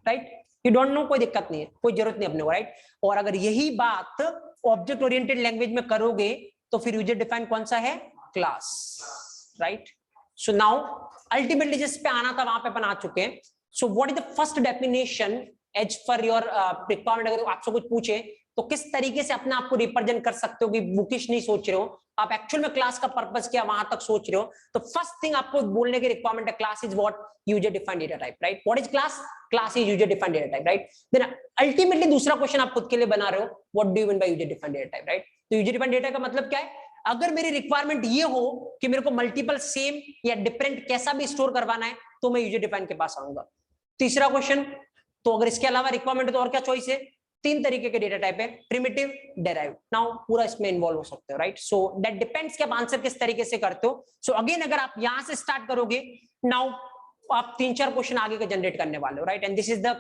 right. You don't know, कोई दिक्कत नहीं है, कोई जरूरत नहीं अपने को, राइट। और अगर यही बात ऑब्जेक्ट ओरिएंटेड लैंग्वेज में करोगे तो फिर यूजर डिफाइन कौन सा है, class, right. So now ultimately जिस पे आना था वहां पे अपन आ चुके हैं। So what is the first definition as for your requirement. अगर आपसे कुछ पूछे तो किस तरीके से अपने आप को रिप्रेजेंट कर सकते हो कि बुकिश नहीं सोच रहे हो आप, एक्चुअल में क्लास का पर्पस क्या वहां तक सोच रहे हो, तो फर्स्ट थिंग आपको बोलने की रिक्वायरमेंट है, class is what, user defined data type, right. What is class, class is user defined data type, right. Then ultimately दूसरा क्वेश्चन आप खुद के लिए बना रहे हो, what do you mean by user defined data type, right. तो user defined data का मतलब क्या है, अगर मेरी रिक्वायरमेंट ये हो कि मेरे को मल्टीपल सेम या डिफरेंट कैसा भी स्टोर करवाना है तो मैं यूजर डिफाइंड के पास आऊंगा। तीसरा क्वेश्चन, तो अगर इसके अलावा रिक्वायरमेंट तो और क्या चॉइस है, तीन तरीके के डेटा टाइप है, प्रिमिटिव, डेराइव्ड। नाउ पूरा इसमें इन्वॉल्व हो सकते हो, राइट। सो दैट डिपेंड्स कि आप आंसर किस तरीके से करते हो। सो अगेन अगर आप यहां से स्टार्ट करोगे, नाउ आप 3-4 क्वेश्चन आगे का जनरेट करने वाले हो, right. And this is the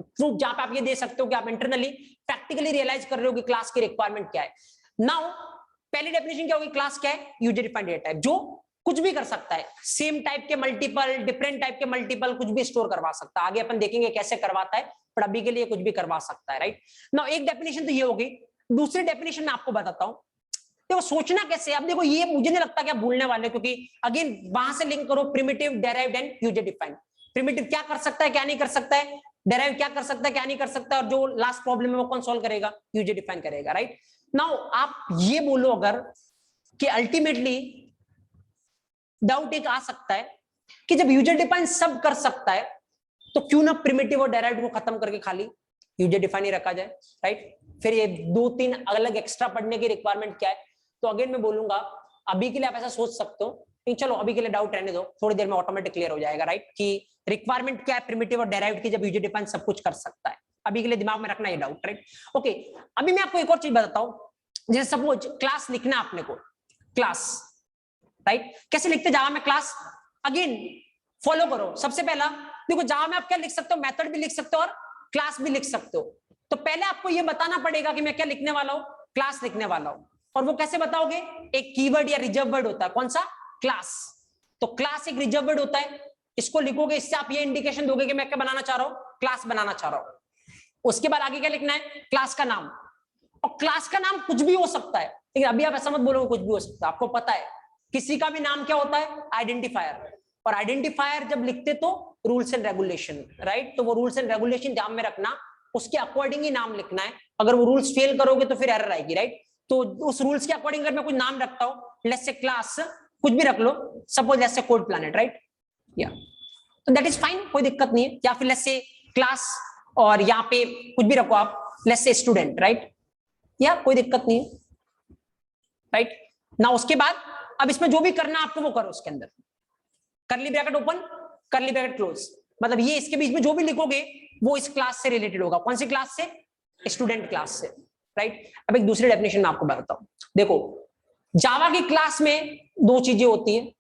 proof जहां पे आप ये दे सकते हो कि आप इंटरनली प्रैक्टिकली रियलाइज कर रहे हो कि क्लास की रिक्वायरमेंट क्या है। नाउ पहली डेफिनेशन क्या होगी, क्लास क्या है, यूजर डिफाइंड डेटा टाइप, जो कुछ भी कर सकता है, सेम टाइप के मल्टीपल, डिफरेंट टाइप के मल्टीपल, कुछ भी स्टोर करवा सकता है। आगे अपन देखेंगे कैसे करवाता है, पर अभी के लिए कुछ भी करवा सकता है, राइट। नाउ एक डेफिनेशन तो ये होगी, दूसरी डेफिनेशन मैं आपको बताता हूं। देखो सोचना कैसे, अब देखो ये मुझे नहीं लगता कि आप भूलने वाले, क्योंकि अगेन वहां से लिंक करो, primitive, derived and user defined. Primitive क्या कर सकता है क्या नहीं कर सकता है, डेराइव क्या कर सकता है क्या नहीं कर सकता है, और जो लास्ट प्रॉब्लम है वो कौन सॉल्व करेगा, यूजर डिफाइन करेगा, राइट। नाउ आप ये बोलो अगर कि अल्टीमेटली डाउट एक आ सकता है कि जब यूजर डिफाइन सब कर सकता है तो क्यों ना प्रिमिटिव और डेराइव्ड को खत्म करके खाली यूजर डिफाइन ही रखा जाए, राइट। फिर ये 2-3 अलग एक्स्ट्रा पढ़ने की रिक्वायरमेंट क्या है, तो अगेन मैं बोलूंगा अभी के लिए आप ऐसा सोच सकते हो, नहीं चलो अभी के लिए डाउट रहने दो, थोड़ी देर में ऑटोमेटिक क्लियर हो जाएगा, राइट, कि रिक्वायरमेंट क्या है प्रिमिटिव और डेराइव्ड की जब यूजर डिफाइन सब कुछ कर सकता है। अभी के लिए दिमाग में रखना ये डाउट, राइट। ओके, अभी मैं आपको एक और चीज बताता हूं, जैसे सपोज क्लास लिखना है आपने को, क्लास, राइट, कैसे लिखते जावा में क्लास, अगेन फॉलो करो। सबसे पहला देखो जावा में आप क्या लिख सकते हो, मेथड भी लिख सकते हो और क्लास भी लिख सकते हो। तो पहले आपको ये बताना पड़ेगा कि मैं क्या लिखने वाला हूं, क्लास लिखने वाला हूं। और वो कैसे बताओगे, एक कीवर्ड या रिजर्व वर्ड होता है, कौन सा, क्लास। तो क्लास एक रिजर्व वर्ड होता है, इसको लिखोगे, इससे आप ये इंडिकेशन दोगे कि मैं क्या बनाना चाह रहा हूं, क्लास बनाना चाह रहा हूं। उसके बाद आगे क्या लिखना है, क्लास का नाम। और क्लास का नाम कुछ भी हो सकता है, लेकिन अभी आप ऐसा मत बोलोगे कुछ भी हो सकता है, आपको पता है किसी का भी नाम क्या होता है, आइडेंटिफायर। और आइडेंटिफायर जब लिखते तो रूल्स एंड रेगुलेशन, राइट। तो वो रूल्स एंड रेगुलेशन ध्यान में रखना, उसके अकॉर्डिंग ही नाम लिखना है। अगर वो रूल्स फेल करोगे तो फिर एरर आएगी, राइट। तो उस रूल्स के अकॉर्डिंग अगर मैं कुछ नाम रखता हूं, लेट्स से क्लास, कुछ भी रख लो, suppose let's say code planet, right, या तो दैट इज फाइन, कोई दिक्कत नहीं है। या फिर लेट्स से क्लास और यहाँ पे कुछ भी रखो आप, लेट्स से स्टूडेंट, राइट, या कोई दिक्कत नहीं है, राइट ना। उसके बाद अब इसमें जो भी करना आपको वो करो, उसके अंदर करली ब्रैकेट ओपन, करली ब्रैकेट क्लोज, मतलब ये इसके बीच में जो भी लिखोगे वो इस क्लास से रिलेटेड होगा। कौन सी क्लास से, स्टूडेंट क्लास से, राइट। अब एक दूसरी डेफिनेशन मैं आपको बताता हूं। देखो जावा की क्लास में दो चीजें होती है,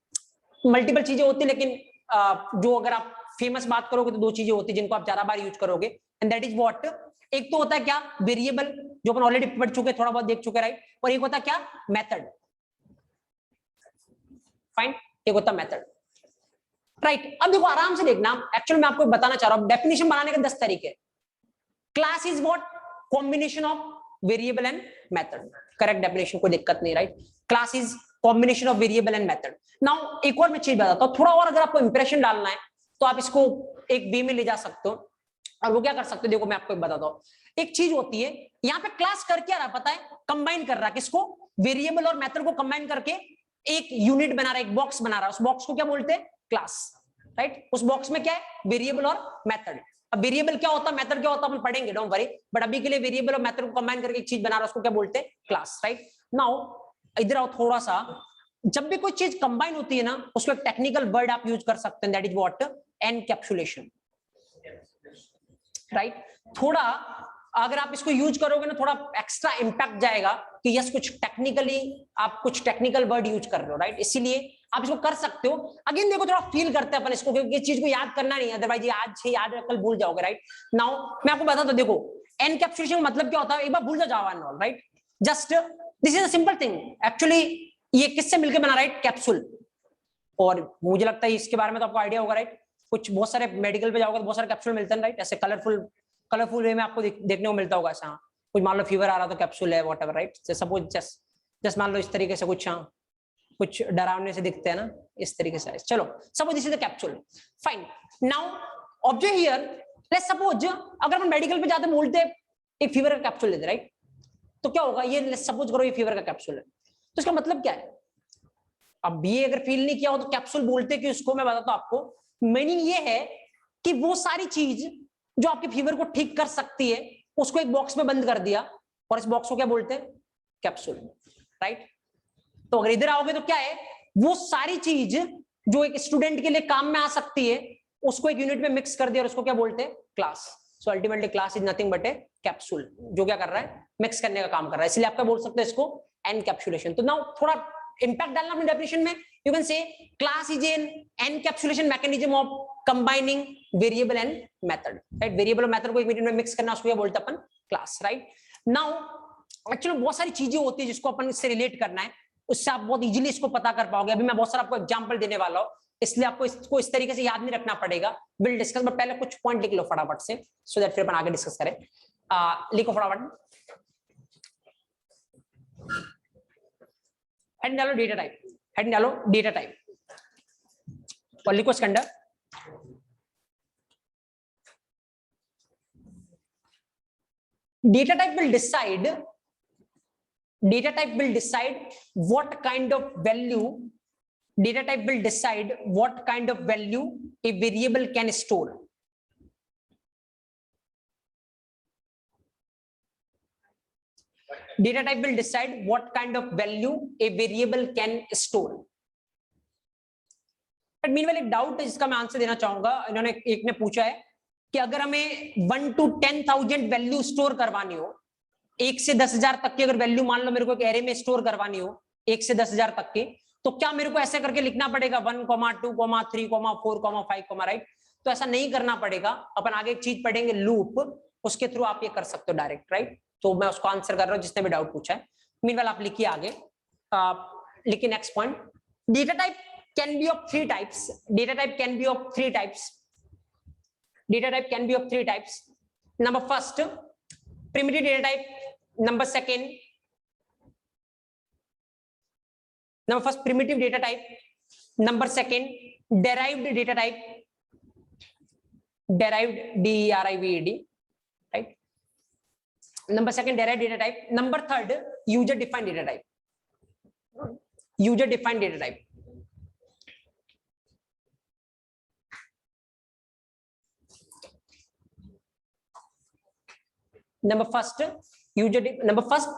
मल्टीपल चीजें होती है, लेकिन जो अगर आप फेमस बात करोगे तो दो चीजें होती है जिनको आप ज्यादा बार यूज करोगे, एंड दैट इज व्हाट, एक तो होता है क्या, वेरिएबल, जो अपन ऑलरेडी पढ़ चुके, थोड़ा बहुत देख चुके, राइट। और एक होता है क्या, मेथड, फाइन, एक होता है मेथड, राइट। अब देखो आराम से देखना, एक्चुअली मैं आपको बताना चाह रहा हूं, डेफिनेशन बनाने के 10 तरीके। Class is what, combination of variable and method, correct definition, कोई दिक्कत नहीं, right. Class is combination of variable and method. Now एक और मैं चीज बताता हूं, थोड़ा और अगर आपको इंप्रेशन डालना है तो आप इसको एक वे में ले जा सकते हो, और वो क्या कर सकते हो, देखो मैं आपको बताता हूं। एक चीज होती है यहाँ पे क्लास कर क्या रहा पता है, कंबाइन कर रहा है, किसको, वेरिएबल और मेथड को कंबाइन करके एक यूनिट बना रहा है, एक बॉक्स बना रहा है। उस बॉक्स को क्या बोलते हैं, क्लास, राइट। उस बॉक्स में क्या है, वेरिएबल और मेथड। अब वेरिएबल क्या होता है, मेथड क्या होता है, अपन पढ़ेंगे, डोंट वरी, बट अभी के लिए वेरिएबल और मेथड को कंबाइन करके एक चीज बना रहा है, उसको क्या बोलते हैं, क्लास, राइट। नाउ इधर आओ थोड़ा सा, जब भी कोई चीज कंबाइन होती है ना, उसको एक टेक्निकल वर्ड आप यूज कर सकते हैं, that is what, encapsulation. Right. थोड़ा अगर आप इसको यूज करोगे ना, थोड़ा एक्स्ट्रा इम्पैक्ट जाएगा कि यस कुछ टेक्निकली आप कुछ टेक्निकल वर्ड यूज कर रहे हो, राइट। इसीलिए आप इसको कर सकते हो। अगेन देखो, थोड़ा फील करते हैं अपन इसको, क्योंकि ये चीज को याद करना नहीं है, अदरवाइज ये आज से याद कल भूल जाओगे, राइट। नाउ मैं आपको बताता हूं, देखो एनकैप्सुलेशन मतलब क्या होता है, एक बार भूल जाओ and all, right. Just this is a simple thing. Actually ये किससे मिलकर बना, राइट, कैप्सूल। और मुझे लगता है इसके बारे में तो आपको आइडिया होगा, राइट। कुछ बहुत सारे मेडिकल पे जाओगे तो बहुत सारे कैप्सूल मिलते हैं, राइट। ऐसे कलरफुल वे में आपको देखने को मिलता होगा ऐसा। कुछ मान लो फीवर आ रहा तो कैप्सूल है, व्हाटएवर, राइट। सपोज जस्ट मान लो इस तरीके से कुछ डरावने से दिखते हैं ना, इस तरीके से। चलो suppose this is the capsule, fine. Now observe here, let's suppose अगर हम मेडिकल पे जाते बोलते एक फीवर का कैप्सूल लेते, राइट, तो क्या होगा, ये लेट्स सपोज करो ये फीवर का कैप्सूल है, तो इसका मतलब क्या है। अब ये अगर फील नहीं किया हो तो कैप्सूल बोलते कि उसको, मैं बताता हूं आपको। मीनिंग ये है कि वो सारी चीज जो आपके फीवर को ठीक कर सकती है उसको एक बॉक्स में बंद कर दिया, और इस बॉक्स को क्या बोलते हैं, कैप्सूल, राइट। तो अगर इधर आओगे तो क्या है, वो सारी चीज जो एक स्टूडेंट के लिए काम में आ सकती है उसको एक यूनिट में मिक्स कर दिया, और उसको क्या बोलते हैं, class. So ultimately class is nothing but A capsule, जो क्या कर रहा है, मिक्स करने का काम कर रहा है। इसलिए आपका बोल सकते हैं इसको एनकैप्सुलेशन। तो नाउ थोड़ा इंपैक्ट डालना अपने डेफिनेशन में। You can say class is an encapsulation mechanism of combining variable and method, right. Variable और मेथड को एक यूनिट में मिक्स करना, उसको क्या बोलते हैं अपन, क्लास, राइट। नाउ एक्चुअली बहुत सारी चीजें होती है जिसको अपन इससे रिलेट करना है, उससे आप बहुत इजीली इसको पता कर पाओगे। अभी मैं बहुत सारा आपको एग्जांपल देने वाला हूं, इसलिए आपको इसको इस तरीके से याद नहीं रखना पड़ेगा। विल डिस्कस, बट पहले कुछ पॉइंट लिख लो फटाफट से, सो दैट फिर अपन आगे डिस्कस करें। लिखो फटाफट। हेड डालो डेटा टाइप, हेड डालो डेटा टाइप, और लिखो इसके अंदर data type will decide what kind of value a variable can store. Data type will decide what kind of value a variable can store. But meanwhile एक doubt है जिसका मैं answer देना चाहूंगा। इन्होंने एक ने पूछा है कि अगर हमें 1 to 10,000 वैल्यू स्टोर करवानी हो, 1 से 10,000 तक की अगर वैल्यू मान लो मेरे को एक एरे में स्टोर करवानी हो 1 से 10,000 तक की, तो क्या मेरे को ऐसे करके लिखना पड़ेगा 1, 2, 3, 4, 5, राइट। तो ऐसा नहीं करना पड़ेगा। अपन आगे एक चीज पढ़ेंगे, लूप, उसके थ्रू आप ये कर सकते हो डायरेक्ट, राइट। तो मैं उसको आंसर कर रहा हूँ जिसने भी डाउट पूछा है। मीनवाइल आप लिखिए आगे, लिखिए next point. Data type can be of 3 types. Data type can be of 3 types. Data type can be of 3 types. Number first, primitive data type. Number first, primitive data type. Number second, derived data type. Derived, D-E-R-I-V-E-D, right? Number second, derived data type. Number third, user defined data type. User defined data type. Number first,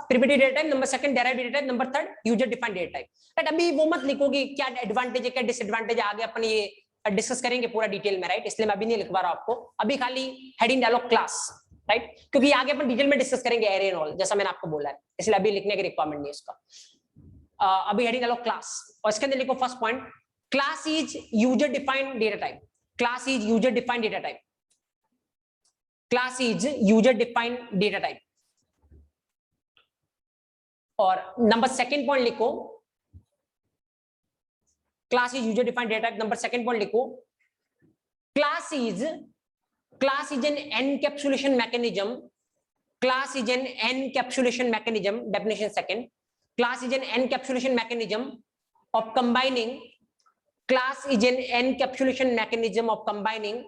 primitive data type. Number second, derived data type. Number third, user defined data type. Right, अभी वो मत लिखोगे क्या advantage है क्या disadvantage है, आगे अपन ये डिस्कस करेंगे पूरा डिटेल में, राइट। इसलिए मैं अभी नहीं लिखवा रहा आपको, अभी खाली हेडिंग डालो क्लास, राइट, क्योंकि आगे अपन डिटेल में डिस्कस करेंगे एरे एंड ऑल, जैसा मैंने आपको बोला है, इसलिए अभी लिखने की रिक्वायरमेंट नहीं है इसका। अभी हेडिंग डालो क्लास, और इसके अंदर लिखो first point, class is user defined data type. Class is user defined data type. Class is user defined data type. और नंबर सेकेंड पॉइंट लिखो, class is user defined data type. Number second point लिखो, class is an encapsulation mechanism. Class is an encapsulation mechanism. Definition second, class is an encapsulation mechanism of combining. Class is an encapsulation mechanism of combining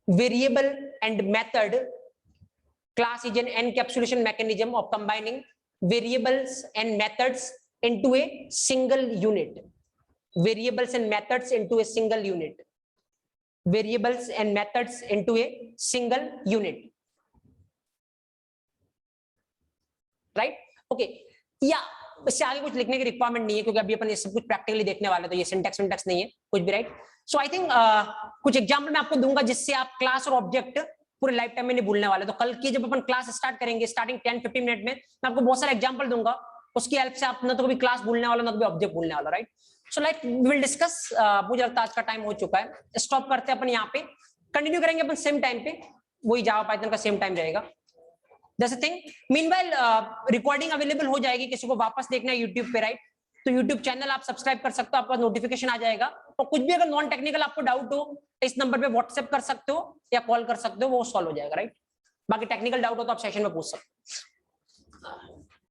variable and method. Class is an encapsulation mechanism of combining variables and methods into a single unit. Variables and methods into a single unit. Variables and methods into a single unit. Right? Okay. या इससे आगे कुछ लिखने की requirement नहीं है, क्योंकि अभी अपन ये सब कुछ प्रैक्टिकली देखने वाले, तो ये सिंटैक्स नहीं है कुछ भी, राइट। सो आई थिंक कुछ एग्जांपल मैं आपको दूंगा जिससे आप क्लास और ऑब्जेक्ट पूरे लाइफ टाइम में नहीं भूलने वाले। तो कल की जब अपन क्लास स्टार्ट करेंगे स्टार्टिंग 10-15 मिनट में, मैं आपको बहुत सारे एग्जांपल दूंगा, उसकी हेल्प से आप ना तो कभी क्लास भूलने वाला ना कभी ऑब्जेक्ट भूलने वाला, right. So like we will discuss, मुझे लगता है आज का टाइम हो चुका है, स्टॉप करते हैं अपन यहाँ पे, कंटिन्यू करेंगे अपन सेम टाइम पे, वही जावा पाइथन का सेम टाइम रहेगा। जैसे थिंग मीनवाइल रिकॉर्डिंग अवेलेबल हो जाएगी, किसी को वापस देखना है यूट्यूब पे, राइट, तो यूट्यूब चैनल आप सब्सक्राइब कर सकते हो, आपका नोटिफिकेशन आ जाएगा। और कुछ भी अगर नॉन टेक्निकल आपको डाउट हो इस नंबर पे व्हाट्सएप कर सकते हो या कॉल कर सकते हो, वो सॉल्व हो जाएगा, राइट। बाकी टेक्निकल डाउट हो तो आप सेशन में पूछ सकते हो।